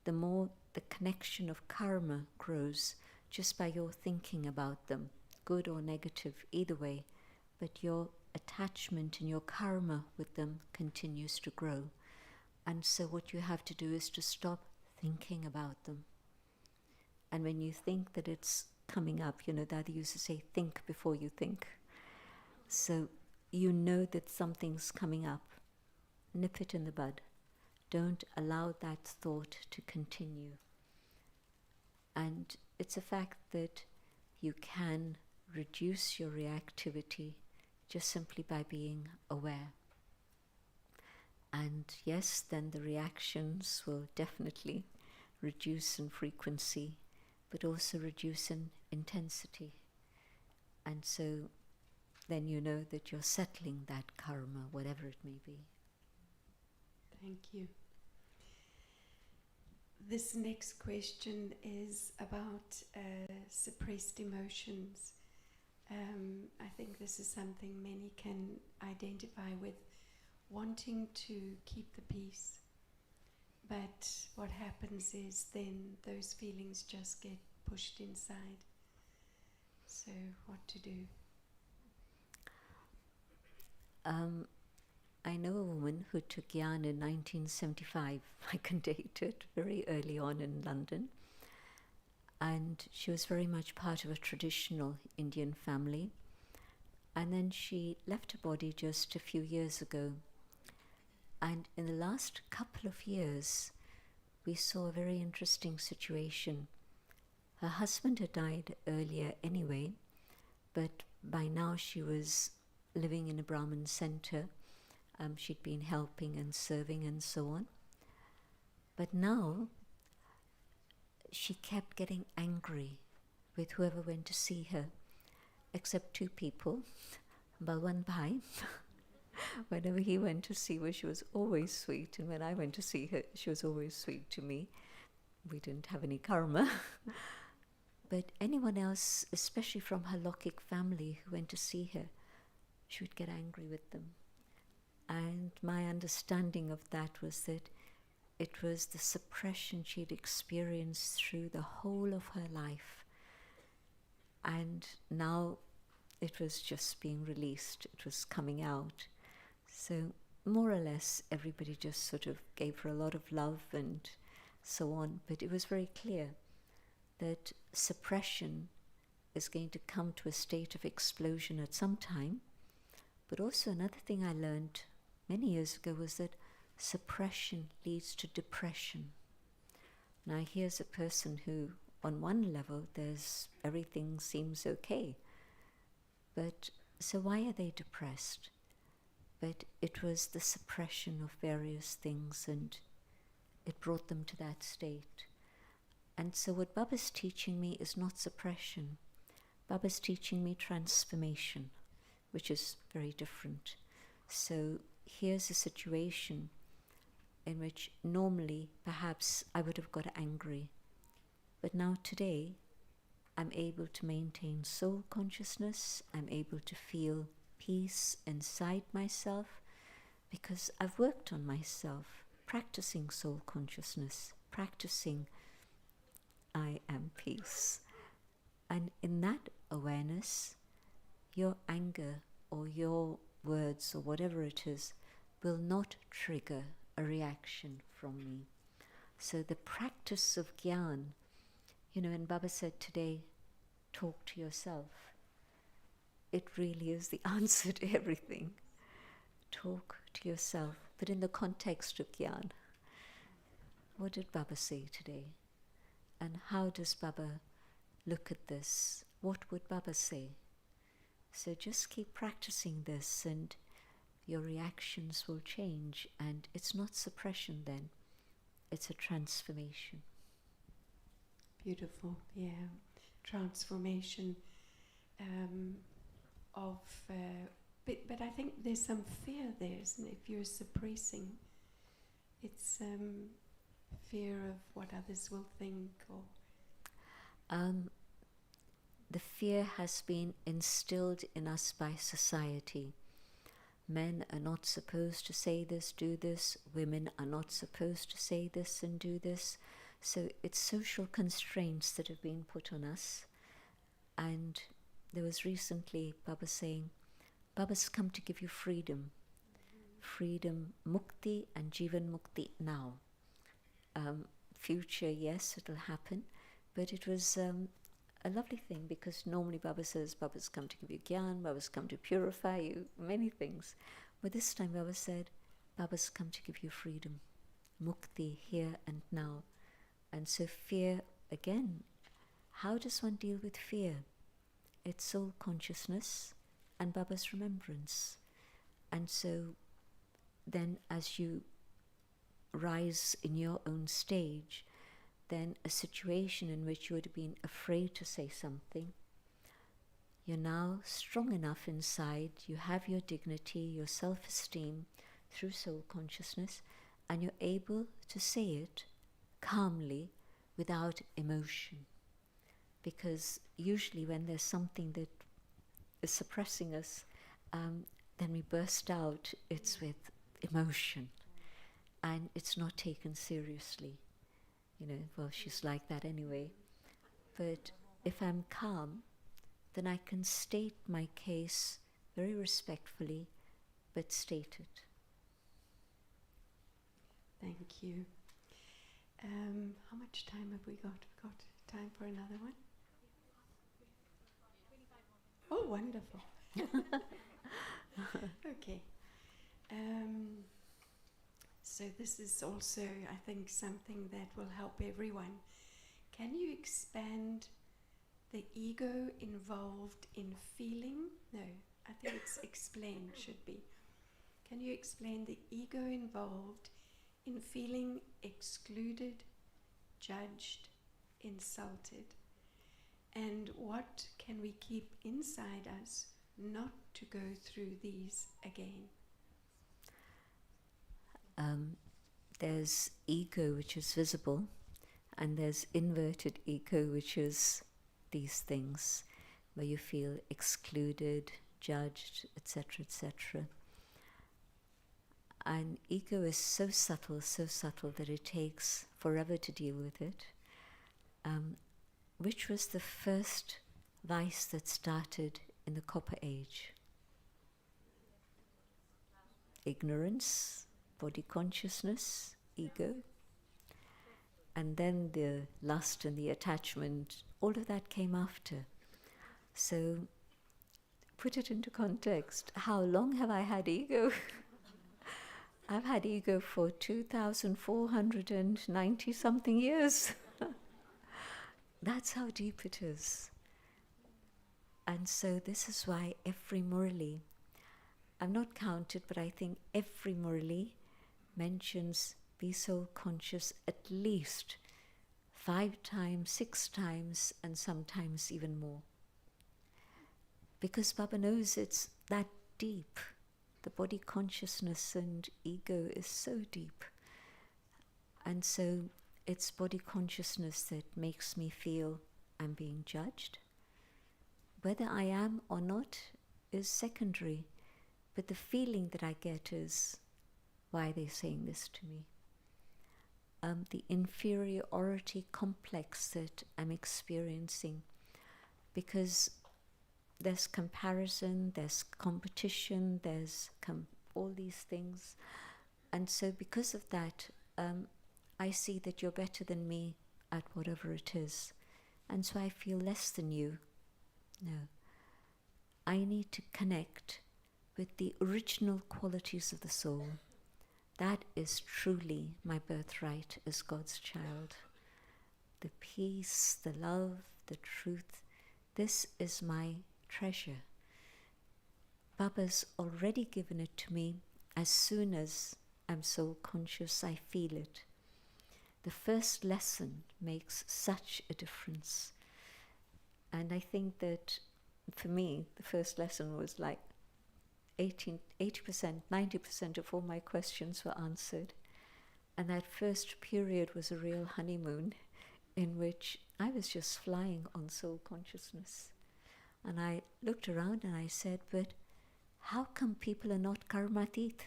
S2: the more the connection of karma grows just by your thinking about them, good or negative, either way. But your attachment and your karma with them continues to grow. And so what you have to do is to stop thinking about them. And when you think that it's coming up, you know, Dada used to say, think before you think. So you know that something's coming up. Nip it in the bud. Don't allow that thought to continue. And it's a fact that you can reduce your reactivity just simply by being aware. And yes, then the reactions will definitely reduce in frequency, but also reduce in intensity. And so then you know that you're settling that karma, whatever it may be.
S3: Thank you. This next question is about suppressed emotions. I think this is something many can identify with, wanting to keep the peace. But what happens is then those feelings just get pushed inside. So what to do?
S2: I know a woman who took Gyan in 1975. I can date it, very early on in London. And she was very much part of a traditional Indian family. And then she left her body just a few years ago. And in the last couple of years, we saw a very interesting situation. Her husband had died earlier anyway, but by now she was living in a Brahmin center. She'd been helping and serving and so on. But now she kept getting angry with whoever went to see her, except two people. Balwan Bhai, whenever he went to see her, she was always sweet, and when I went to see her, she was always sweet to me. We didn't have any karma. But anyone else, especially from her Lokik family who went to see her, she would get angry with them. And my understanding of that was that it was the suppression she'd experienced through the whole of her life. And now it was just being released, it was coming out. So more or less everybody just sort of gave her a lot of love and so on. But it was very clear that suppression is going to come to a state of explosion at some time. But also another thing I learned many years ago was that suppression leads to depression. Now here's a person who, on one level, everything seems okay. But so why are they depressed? But it was the suppression of various things, and it brought them to that state. And so what Baba's teaching me is not suppression. Baba's teaching me transformation, which is very different. So here's a situation in which normally perhaps I would have got angry. But now today, I'm able to maintain soul consciousness. I'm able to feel peace inside myself because I've worked on myself, practicing soul consciousness, practicing I am peace. And in that awareness, your anger or your words or whatever it is will not trigger a reaction from me. So the practice of Gyan, and Baba said today, talk to yourself. It really is the answer to everything. Talk to yourself, but in the context of Gyan. What did Baba say today? And how does Baba look at this? What would Baba say? So just keep practicing this and your reactions will change, and it's not suppression then, it's a transformation.
S3: Beautiful, yeah. Transformation but I think there's some fear there, isn't it? If you're suppressing, it's fear of what others will think, or
S2: the fear has been instilled in us by society. Men are not supposed to say this, do this. Women are not supposed to say this and do this. So it's social constraints that have been put on us. And there was recently Baba saying, Baba's come to give you freedom. Freedom, mukti and jivan mukti now. Future, yes, it'll happen. But it was a lovely thing, because normally Baba says, Baba's come to give you Gyan, Baba's come to purify you, many things. But this time Baba said, Baba's come to give you freedom. Mukti, here and now. And so fear, again, how does one deal with fear? It's soul consciousness and Baba's remembrance. And so then as you rise in your own stage, then a situation in which you would have been afraid to say something, you're now strong enough inside, you have your dignity, your self-esteem through soul consciousness, and you're able to say it calmly without emotion. Because usually when there's something that is suppressing us, then we burst out, it's with emotion, and it's not taken seriously. Well, she's like that anyway. But if I'm calm, then I can state my case very respectfully, but state it.
S3: Thank you. How much time have we got? We've got time for another one? Oh, wonderful. Okay. So this is also, I think, something that will help everyone. Can you expand the ego involved in feeling? No, I think it's explained, should be. Can you explain the ego involved in feeling excluded, judged, insulted? And what can we keep inside us not to go through these again?
S2: There's ego, which is visible, and there's inverted ego, which is these things, where you feel excluded, judged, etc., etc. And ego is so subtle that it takes forever to deal with it. Which was the first vice that started in the Copper Age? Ignorance, body consciousness, ego. And then the lust and the attachment, all of that came after. So put it into context. How long have I had ego? I've had ego for 2,490 something years. That's how deep it is. And so this is why every Murali, I've not counted, but I think every Murali mentions be soul conscious at least 5 times, 6 times, and sometimes even more. Because Baba knows it's that deep. The body consciousness and ego is so deep. And so it's body consciousness that makes me feel I'm being judged. Whether I am or not is secondary, but the feeling that I get is, why are they saying this to me? The inferiority complex that I'm experiencing, because there's comparison, there's competition, there's all these things. And so because of that, I see that you're better than me at whatever it is. And so I feel less than you. No. I need to connect with the original qualities of the soul. That is truly my birthright as God's child. The peace, the love, the truth. This is my treasure. Baba's already given it to me. As soon as I'm soul conscious, I feel it. The first lesson makes such a difference. And I think that for me, the first lesson was like 80%, 90% of all my questions were answered. And that first period was a real honeymoon in which I was just flying on soul consciousness. And I looked around and I said, but how come people are not karmatit?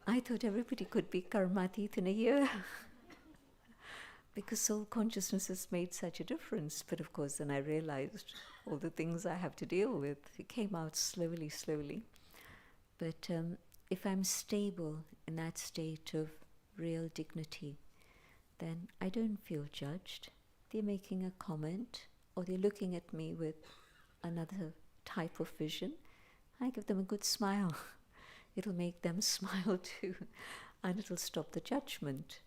S2: I thought everybody could be karmatit in a year. Because soul consciousness has made such a difference. But of course, then I realized all the things I have to deal with. It came out slowly. But if I'm stable in that state of real dignity, then I don't feel judged. They're making a comment, or they're looking at me with another type of vision. I give them a good smile. It'll make them smile too, and it'll stop the judgment.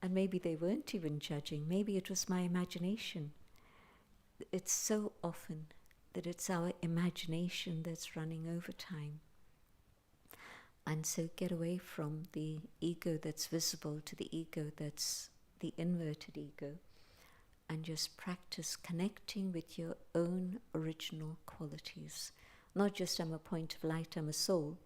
S2: And maybe they weren't even judging. Maybe it was my imagination. It's so often that it's our imagination that's running overtime. And so get away from the ego that's visible to the ego that's the inverted ego, and just practice connecting with your own original qualities. Not just I'm a point of light, I'm a soul,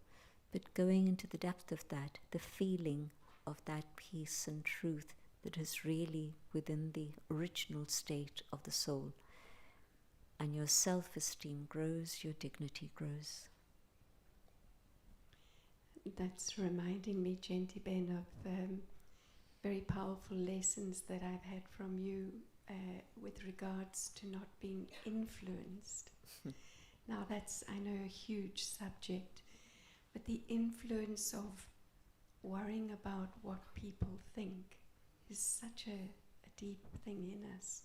S2: but going into the depth of that, the feeling of that peace and truth that is really within the original state of the soul. And your self-esteem grows, your dignity grows.
S3: That's reminding me, Jayanti Ben, of very powerful lessons that I've had from you with regards to not being influenced. Now that's, I know, a huge subject, but the influence of worrying about what people think is such a deep thing in us.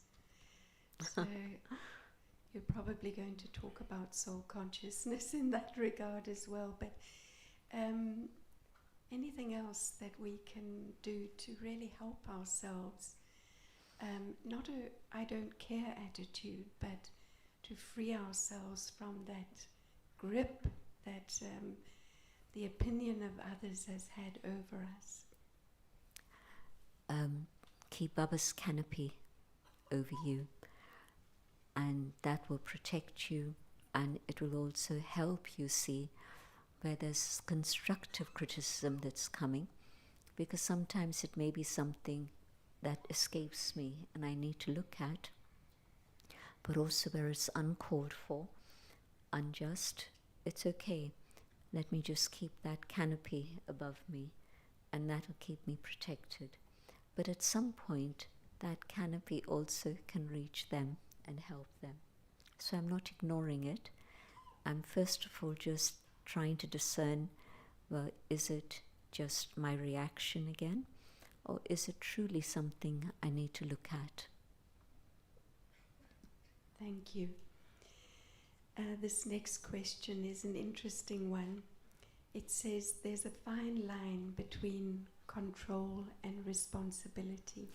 S3: So you're probably going to talk about soul consciousness in that regard as well, but anything else that we can do to really help ourselves, not a I don't care attitude, but to free ourselves from that grip that the opinion of others has had over us.
S2: Keep Baba's canopy over you, and that will protect you, and it will also help you see where there's constructive criticism that's coming, because sometimes it may be something that escapes me and I need to look at, but also where it's uncalled for, unjust, it's okay. Let me just keep that canopy above me, and that'll keep me protected. But at some point, that canopy also can reach them and help them. So I'm not ignoring it. I'm first of all just trying to discern, well, is it just my reaction again? Or is it truly something I need to look at?
S3: Thank you. This next question is an interesting one. It says there's a fine line between control and responsibility.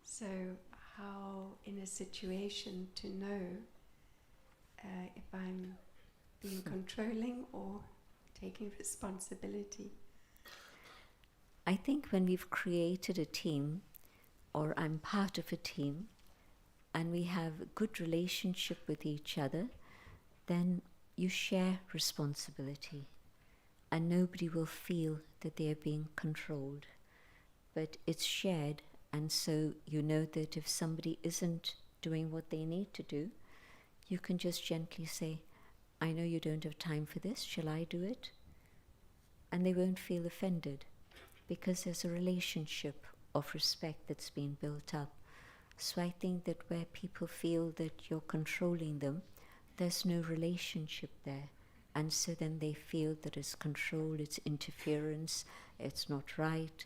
S3: So how in a situation to know if I'm being controlling or taking responsibility?
S2: I think when we've created a team, or I'm part of a team, and we have a good relationship with each other, then you share responsibility, and nobody will feel that they are being controlled. but it's shared, and so you know that if somebody isn't doing what they need to do, you can just gently say, I know you don't have time for this, shall I do it? And they won't feel offended, because there's a relationship of respect that's been built up. So I think that where people feel that you're controlling them, there's no relationship there. And so then they feel that it's control, it's interference, it's not right,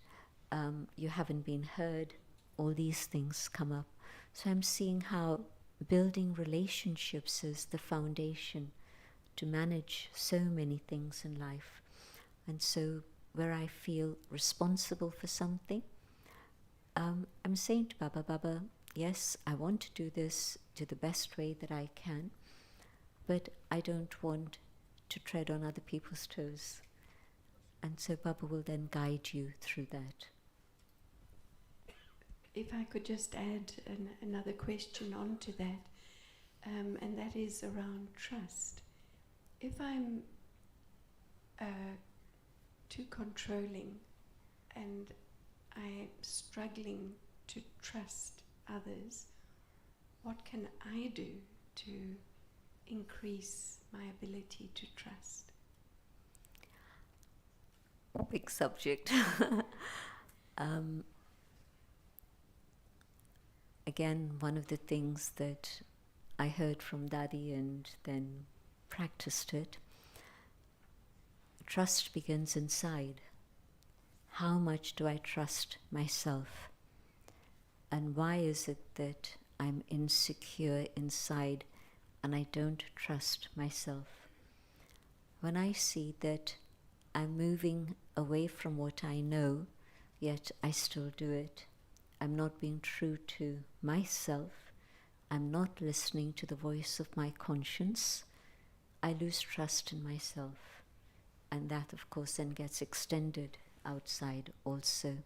S2: you haven't been heard, all these things come up. So I'm seeing how building relationships is the foundation to manage so many things in life. And so where I feel responsible for something, I'm saying to Baba, Baba, yes, I want to do this to the best way that I can, but I don't want to tread on other people's toes. And so Baba will then guide you through that.
S3: If I could just add another question onto that, and that is around trust. If I'm too controlling and I'm struggling to trust others, what can I do to increase my ability to trust?
S2: Big subject. Again, one of the things that I heard from Daddy and then practiced it, trust begins inside. How much do I trust myself? And why is it that I'm insecure inside and I don't trust myself? When I see that I'm moving away from what I know, yet I still do it, I'm not being true to myself, I'm not listening to the voice of my conscience, I lose trust in myself. And that, of course, then gets extended outside also.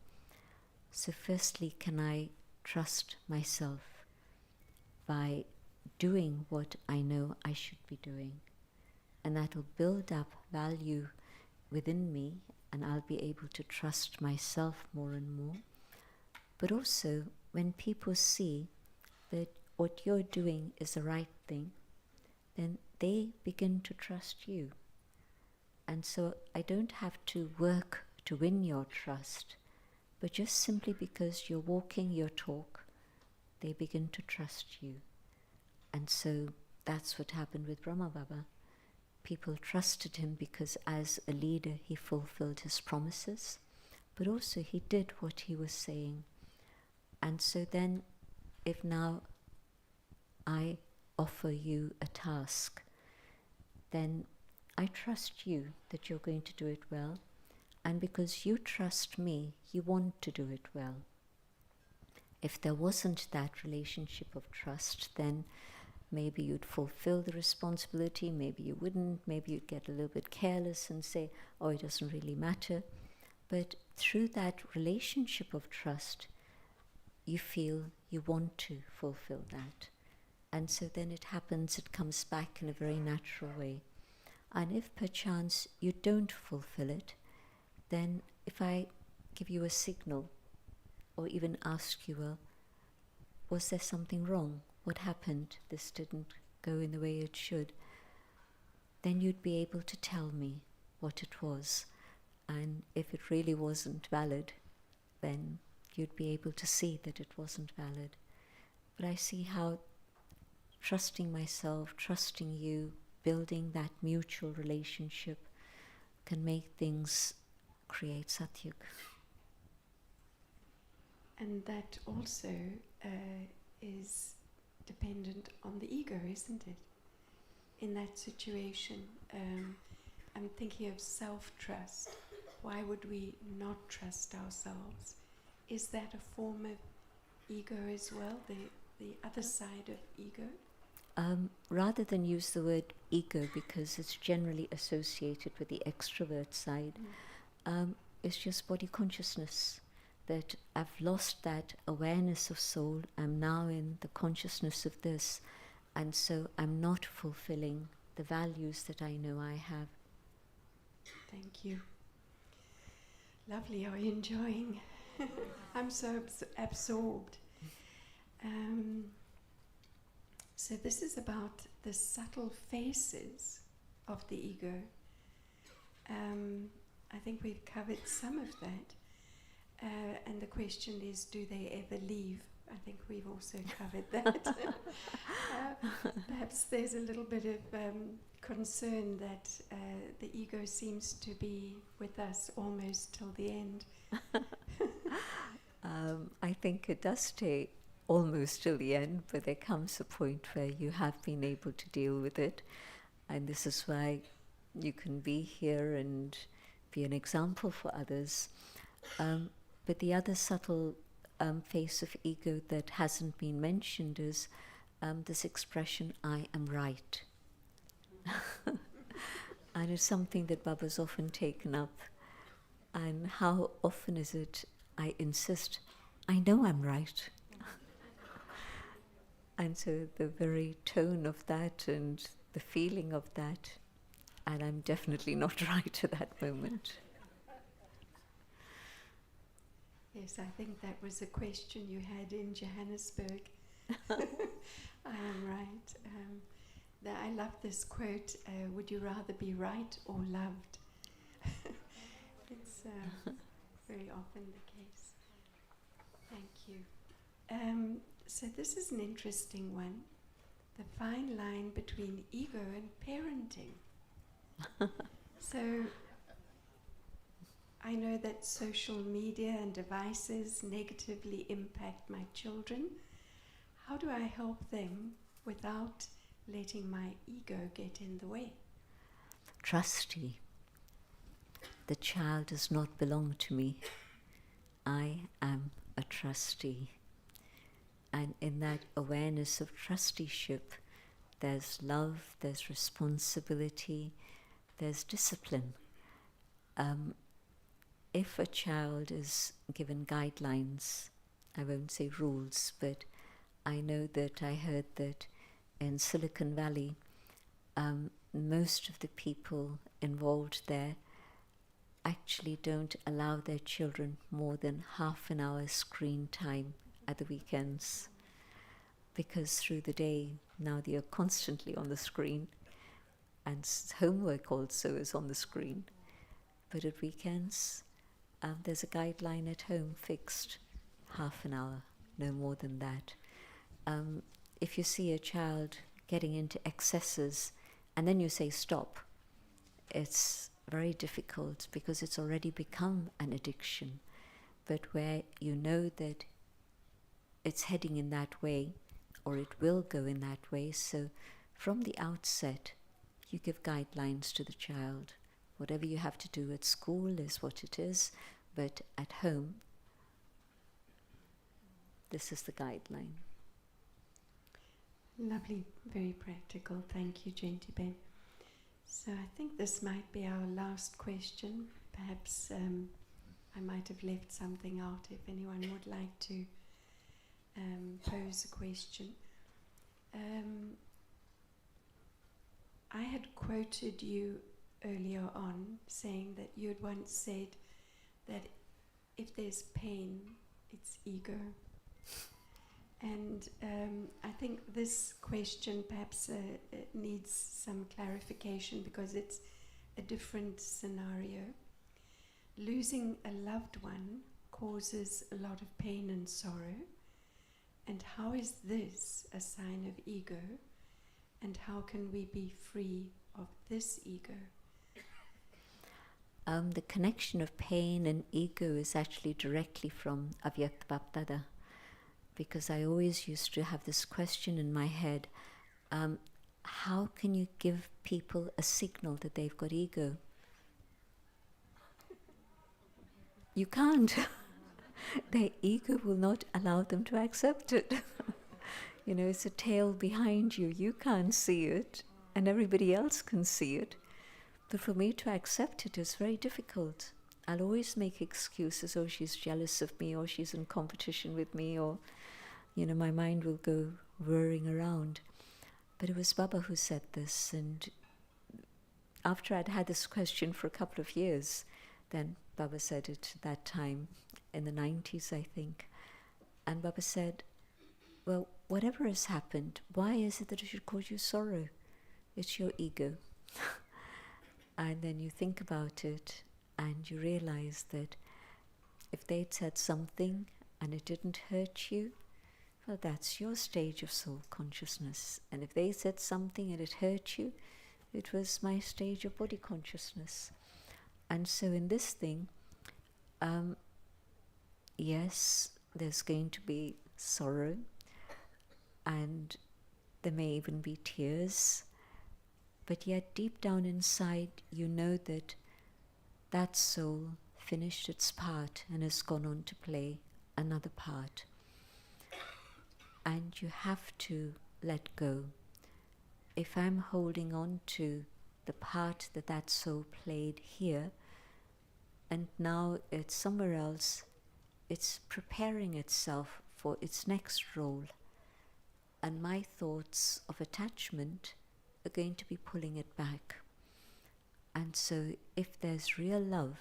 S2: So firstly, can I trust myself by doing what I know I should be doing? And that will build up value within me, and I'll be able to trust myself more and more. But also, when people see that what you're doing is the right thing, then they begin to trust you. And so I don't have to work to win your trust, but just simply because you're walking your talk, they begin to trust you. And so that's what happened with Brahma Baba. People trusted him because as a leader he fulfilled his promises, but also he did what he was saying. And so then, if now I offer you a task, then I trust you that you're going to do it well, and because you trust me, you want to do it well. If there wasn't that relationship of trust, then maybe you'd fulfill the responsibility, maybe you wouldn't, maybe you'd get a little bit careless and say, oh, it doesn't really matter. But through that relationship of trust, you feel you want to fulfill that. And so then it happens, it comes back in a very natural way. And if perchance you don't fulfill it, then if I give you a signal or even ask you, well, was there something wrong? What happened? This didn't go in the way it should. Then you'd be able to tell me what it was. And if it really wasn't valid, then you'd be able to see that it wasn't valid. But I see how trusting myself, trusting you, building that mutual relationship can make things create satyug.
S3: And that also is dependent on the ego, isn't it? In that situation, I'm thinking of self-trust. Why would we not trust ourselves? Is that a form of ego as well, the other side of ego?
S2: Rather than use the word ego, because it's generally associated with the extrovert side, it's just body consciousness, that I've lost that awareness of soul, I'm now in the consciousness of this, and so I'm not fulfilling the values that I know I have.
S3: Thank you. Lovely. Are you enjoying I'm so absorbed. So this is about the subtle faces of the ego. I think we've covered some of that. And the question is, do they ever leave? I think we've also covered that. Perhaps there's a little bit of concern that the ego seems to be with us almost till the end.
S2: I think it does stay almost till the end, but there comes a point where you have been able to deal with it, and this is why you can be here and be an example for others. But the other subtle face of ego that hasn't been mentioned is this expression, I am right. And it's something that Baba's often taken up. And how often is it I insist, I know I'm right. And so the very tone of that and the feeling of that, and I'm definitely not right at that moment.
S3: Yes, I think that was a question you had in Johannesburg. I am right. I love this quote, would you rather be right or loved? It's very often the case. Thank you. So this is an interesting one. The fine line between ego and parenting. So I know that social media and devices negatively impact my children. How do I help them without letting my ego get in the way?
S2: Trustee. The child does not belong to me. I am a trustee. And in that awareness of trusteeship, there's love, there's responsibility, there's discipline. If a child is given guidelines, I won't say rules, but I know that I heard that in Silicon Valley, most of the people involved there actually don't allow their children more than half an hour screen time at the weekends, because through the day now they are constantly on the screen, and homework also is on the screen. But at weekends, there's a guideline at home fixed, half an hour, no more than that. If you see a child getting into excesses and then you say stop, it's very difficult because it's already become an addiction. But where you know that it's heading in that way, or it will go in that way, so from the outset you give guidelines to the child. Whatever you have to do at school is what it is, but at home, this is the guideline.
S3: Lovely, very practical. Thank you, Jayanti Ben. So I think this might be our last question. Perhaps I might have left something out if anyone would like to pose a question. I had quoted you earlier on saying that you had once said that if there's pain, it's ego. And I think this question perhaps needs some clarification because it's a different scenario. Losing a loved one causes a lot of pain and sorrow. And how is this a sign of ego? And how can we be free of this ego?
S2: The connection of pain and ego is actually directly from Avyakt Bapdada, because I always used to have this question in my head, how can you give people a signal that they've got ego? You can't. Their ego will not allow them to accept it. You know, it's a tail behind you. You can't see it, and everybody else can see it. But for me to accept it is very difficult. I'll always make excuses, oh, she's jealous of me, or she's in competition with me, or, you know, my mind will go whirring around. But it was Baba who said this, and after I'd had this question for a couple of years, then Baba said it that time in the 90s, I think. And Baba said, well, whatever has happened, why is it that it should cause you sorrow? It's your ego. And then you think about it and you realize that if they'd said something and it didn't hurt you, well, that's your stage of soul consciousness. And if they said something and it hurt you, it was my stage of body consciousness. And so in this thing, yes, there's going to be sorrow, and there may even be tears, but yet deep down inside you know that that soul finished its part and has gone on to play another part. And you have to let go. If I'm holding on to the part that that soul played here, and now it's somewhere else, it's preparing itself for its next role. And my thoughts of attachment are going to be pulling it back. And so if there's real love,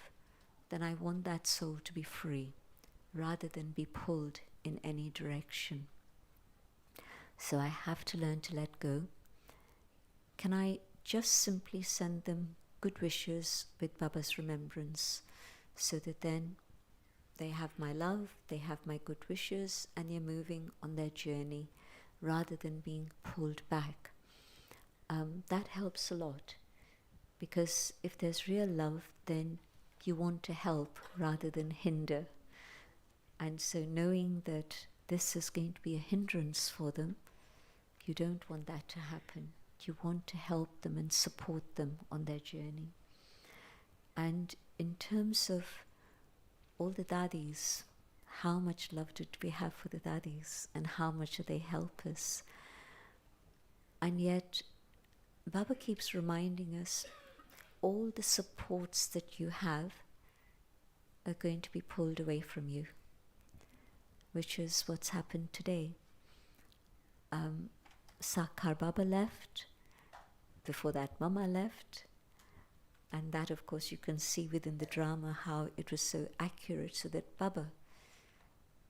S2: then I want that soul to be free, rather than be pulled in any direction. So I have to learn to let go. Can I just simply send them good wishes with Baba's remembrance, so that then they have my love, they have my good wishes, and they're moving on their journey rather than being pulled back? That helps a lot, because if there's real love, then you want to help rather than hinder. And so knowing that this is going to be a hindrance for them, you don't want that to happen. You want to help them and support them on their journey. And in terms of all the daddies, how much love did we have for the daddies, and how much do they help us? And yet Baba keeps reminding us, all the supports that you have are going to be pulled away from you, which is what's happened today. Sakar Baba left, before that Mama left, and that of course you can see within the drama how it was so accurate, so that Baba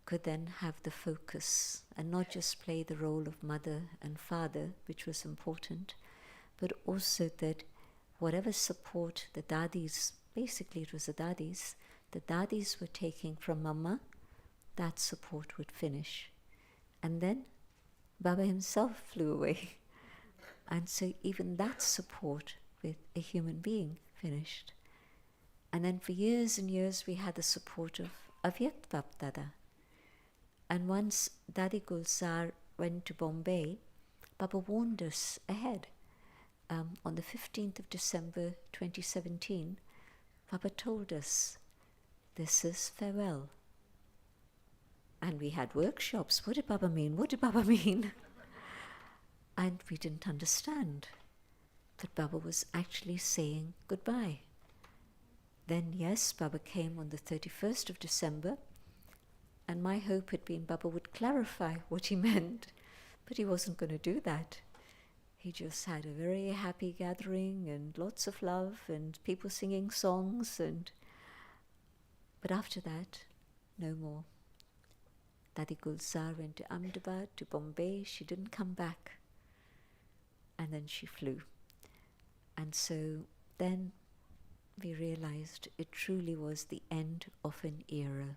S2: could then have the focus and not just play the role of mother and father, which was important, but also that whatever support the daddies, basically it was the daddies were taking from Mama, that support would finish. And then Baba himself flew away. And so even that support with a human being finished. And then for years and years we had the support of Avyakt Bap Dada. And once Dadi Gulzar went to Bombay, Baba warned us ahead. On the 15th of December 2017, Baba told us, this is farewell. And we had workshops. What did Baba mean? What did Baba mean? And we didn't understand that Baba was actually saying goodbye. Then yes, Baba came on the 31st of December, and my hope had been Baba would clarify what he meant, but he wasn't going to do that. He just had a very happy gathering and lots of love and people singing songs, but after that, no more. Dadi Gulzar went to Ahmedabad, to Bombay. She didn't come back. And then she flew. And so then we realized it truly was the end of an era.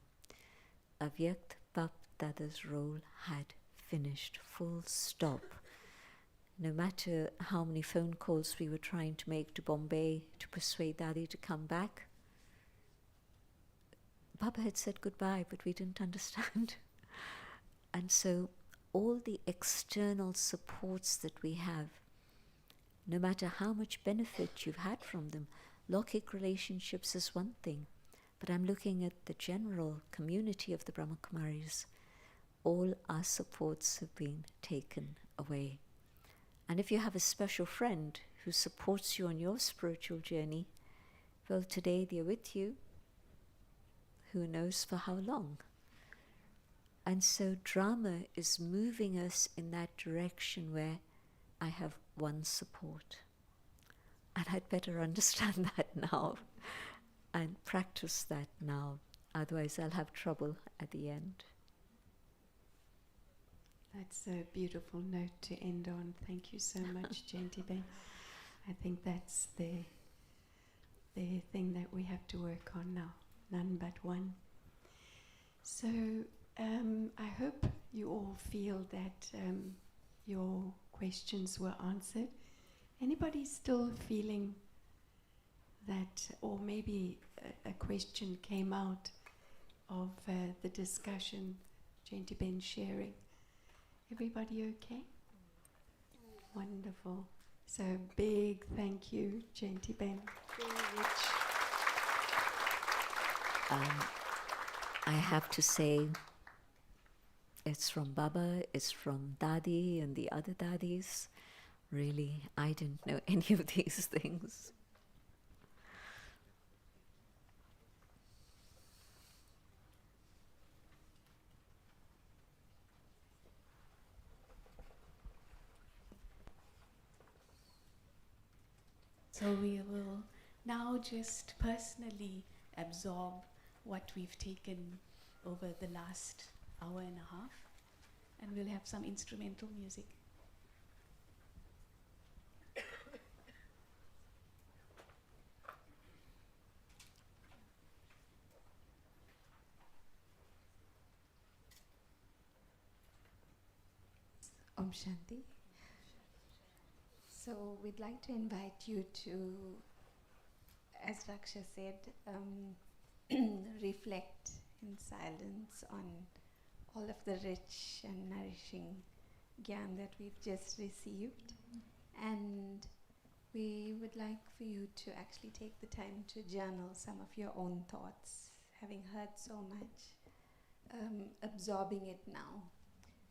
S2: Avyakt Bap Dada's role had finished, full stop. No matter how many phone calls we were trying to make to Bombay to persuade Dadi to come back, Baba had said goodbye, but we didn't understand. And so all the external supports that we have, no matter how much benefit you've had from them, Lokik relationships is one thing, but I'm looking at the general community of the Brahmakumaris. All our supports have been taken away. And if you have a special friend who supports you on your spiritual journey, well, today they're with you. Who knows for how long? And so drama is moving us in that direction where I have one support. And I'd better understand that now and practice that now. Otherwise, I'll have trouble at the end.
S3: That's a beautiful note to end on. Thank you so much, Jayanti Ben. I think that's the thing that we have to work on now. None but one. So I hope you all feel that your questions were answered. Anybody still feeling that, or maybe a question came out of the discussion, Jayanti Ben sharing? Everybody okay? Wonderful. So big thank you, Jayanti Ben. Very rich.
S2: I have to say, it's from Baba, it's from Dadi and the other Dadis. Really, I didn't know any of these things.
S4: So we will now just personally absorb what we've taken over the last hour and a half, and we'll have some instrumental music.
S5: Om Shanti. So we'd like to invite you to, as Raksha said, reflect in silence on all of the rich and nourishing gyan that we've just received. And we would like for you to actually take the time to journal some of your own thoughts, having heard so much, absorbing it now.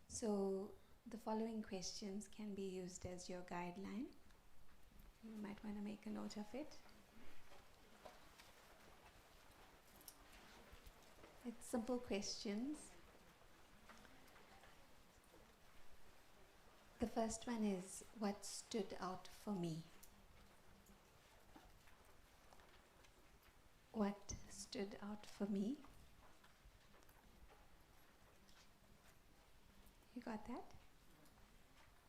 S5: So the following questions can be used as your guideline. You might want to make a note of it. It's simple questions. The first one is, what stood out for me? What stood out for me? You got that?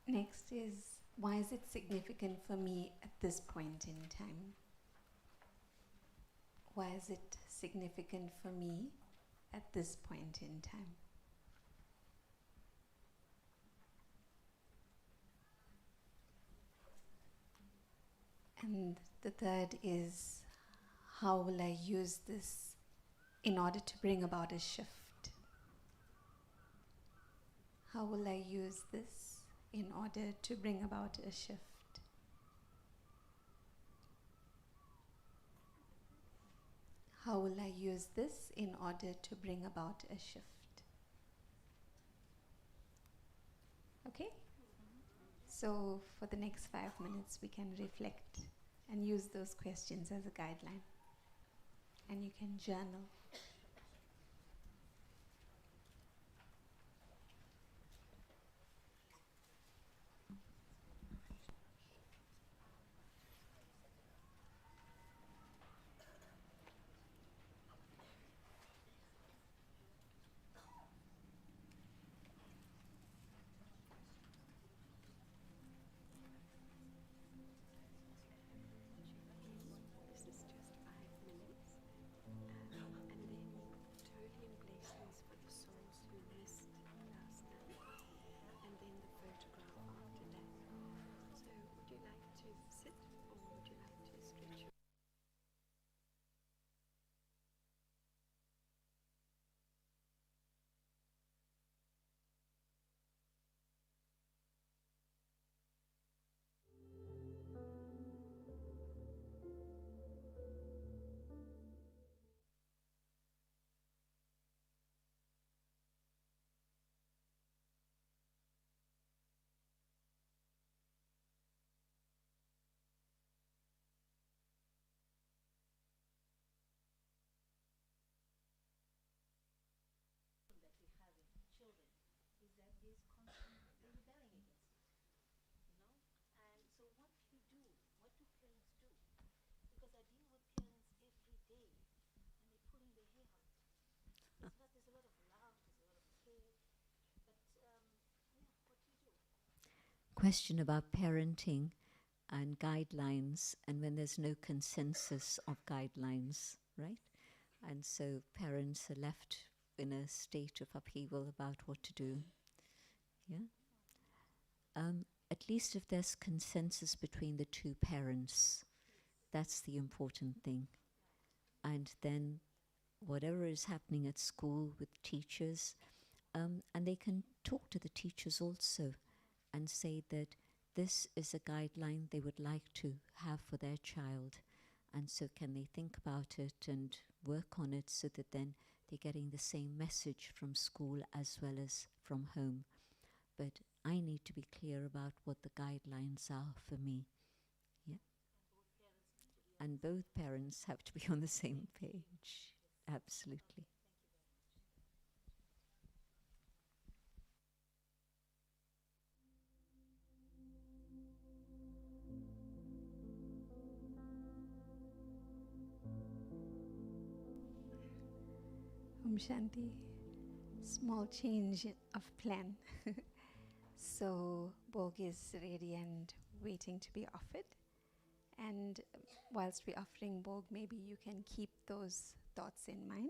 S5: Next is, why is it significant for me at this point in time? Why is it significant for me at this point in time? And the third is, how will I use this in order to bring about a shift? How will I use this in order to bring about a shift? How will I use this in order to bring about a shift? Okay? So for the next 5 minutes, we can reflect and use those questions as a guideline. And you can journal.
S3: This is just 5 minutes. And then
S2: question about parenting and guidelines, and when there's no consensus of guidelines, right? And so parents are left in a state of upheaval about what to do. Yeah. At least if there's consensus between the two parents, that's the important thing. And then whatever is happening at school with teachers, and they can talk to the teachers also and say that this is a guideline they would like to have for their child. And so can they think about it and work on it so that then they're getting the same message from school as well as from home. But I need to be clear about what the guidelines are for me. Yeah. And both parents have to be on the same page. Absolutely.
S5: Shanti. Small change of plan. So Bhog is ready and waiting to be offered. And whilst we're offering Bhog, maybe you can keep those thoughts in mind.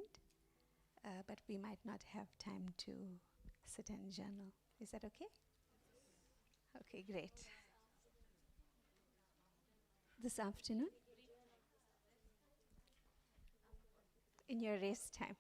S5: But we might not have time to sit and journal. Is that okay? Okay, great. This afternoon? In your rest time.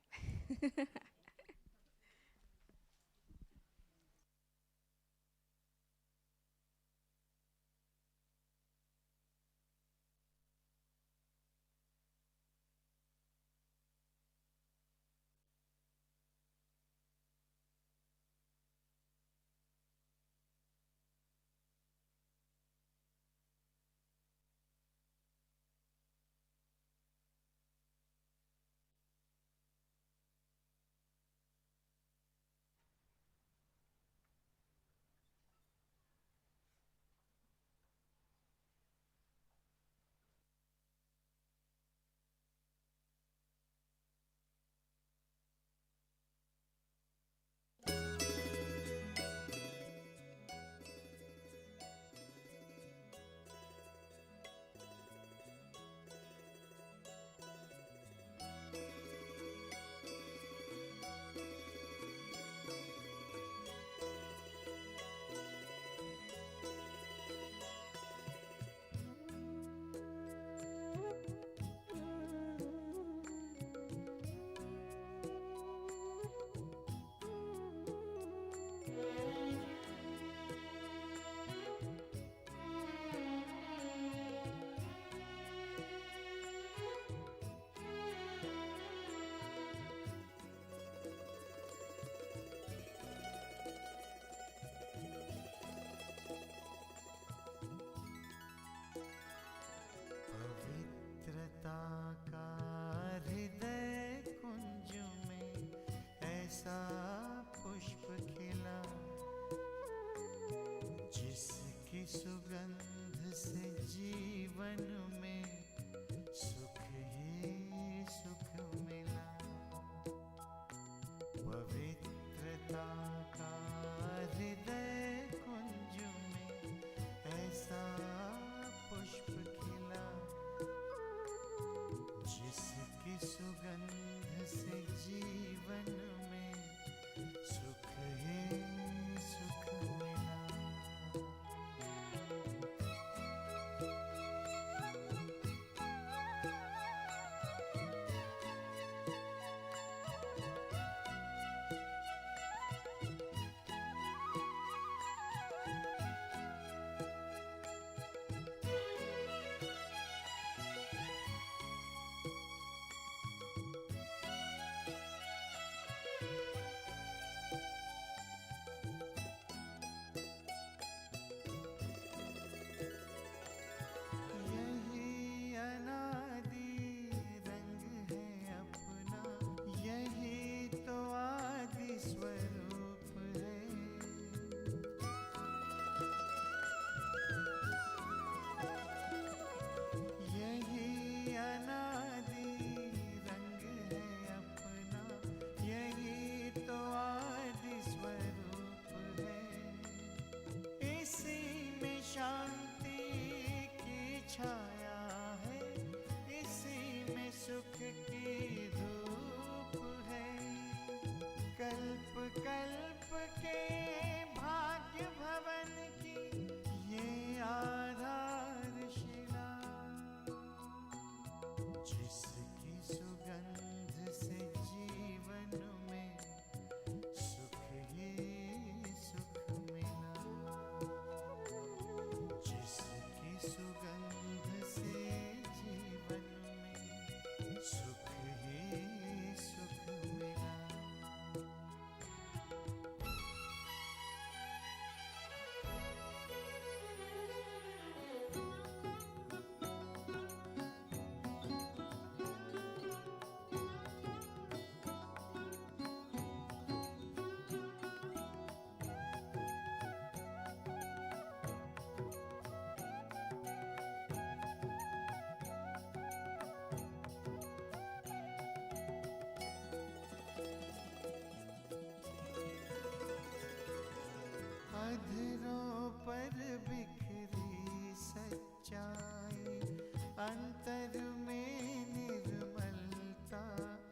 S6: अंतर में निर्मलता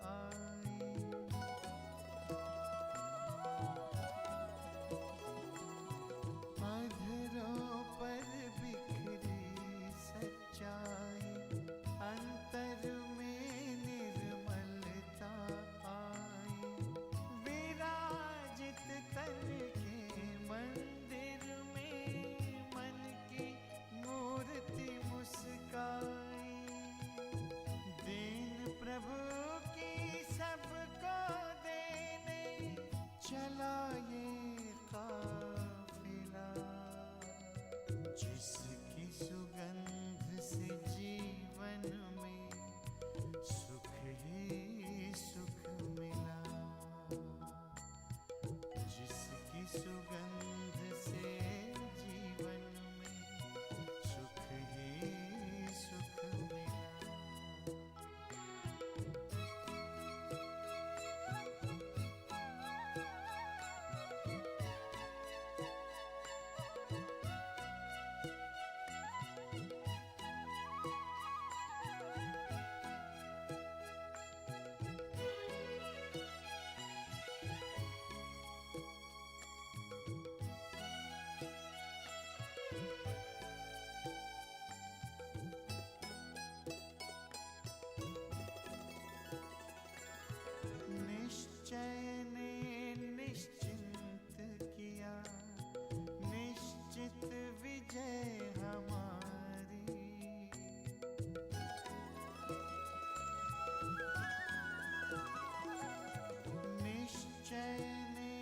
S6: आई। अधरों पर बिखरी सच्चाई, अंतर में निर्मलता आई। विराजित तन के मंदिर में मन की मूर्ति मुस्काई। दीन प्रभु की सबको देने चला ये काफिला, जिसकी सुगंध से जीवन में सुख ही सुख मिला। जिसकी सुगंध से जीवन में सुख ही सुख मिला। निश्चय ने निश्चिंत किया, निश्चित विजय हमारी। निश्चय ने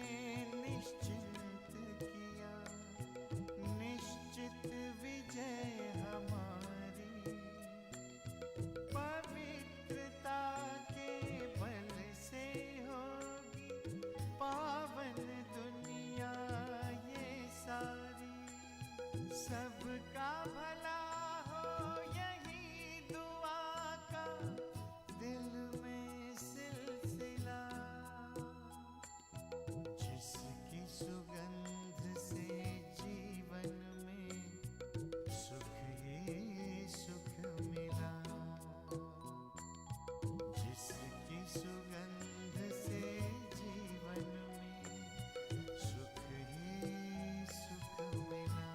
S6: निश्चिंत किया, निश्चित विजय हमारी। पवित्रता के बल से होगी पावन दुनिया ये सारी। सबका भला हो यही दुआ का दिल में सिलसिला। जिसकी सुगंध से जीवन में सुख ही सुख मिला। जिसकी सुगंध से जीवन में सुख ही सुख मिला।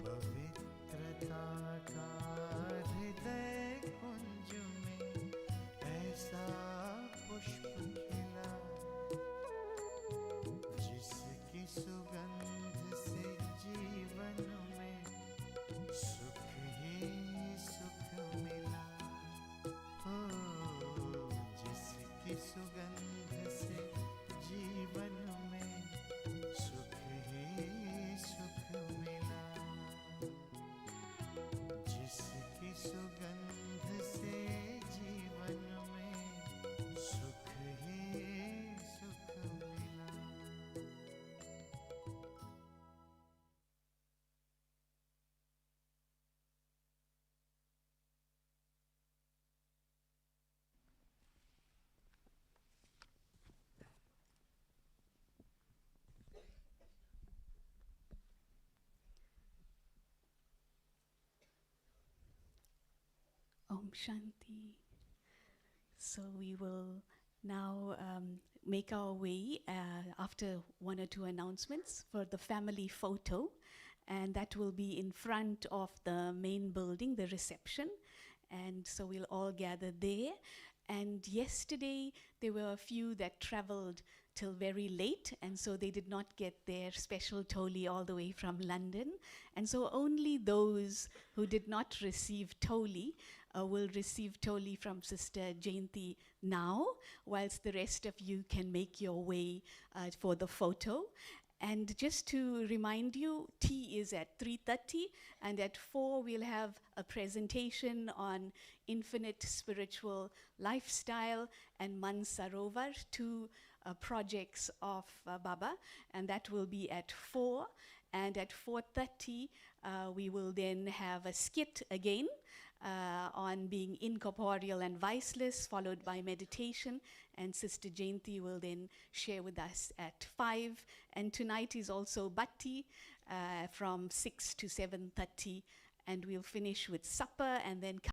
S6: पवित्रता का हृदय कुंज में ऐसा पुष्प खिला। जिसकी सुगंध से जीवन में सुख ही सुख मिला। हो जिसकी सुगंध से जीवन में सुख ही सुख मिला। जिसकी सुगंध से जीवन में सुख ही सुख मिला।
S4: Om Shanti. So we will now make our way after one or two announcements for the family photo, and that will be in front of the main building, the reception. And so we'll all gather there. And yesterday there were a few that traveled till very late, and so they did not get their special toli all the way from London. And so only those who did not receive toli will receive toli from Sister Jayanti now, whilst the rest of you can make your way for the photo. And just to remind you, tea is at 3:30, and at 4 we'll have a presentation on infinite spiritual lifestyle and Man Sarovar, two projects of Baba, and that will be at 4. And at 4:30 we will then have a skit again on being incorporeal and viceless, followed by meditation, and Sister Jayanti will then share with us at 5. And tonight is also Bhatti from 6 to 7:30, and we'll finish with supper and then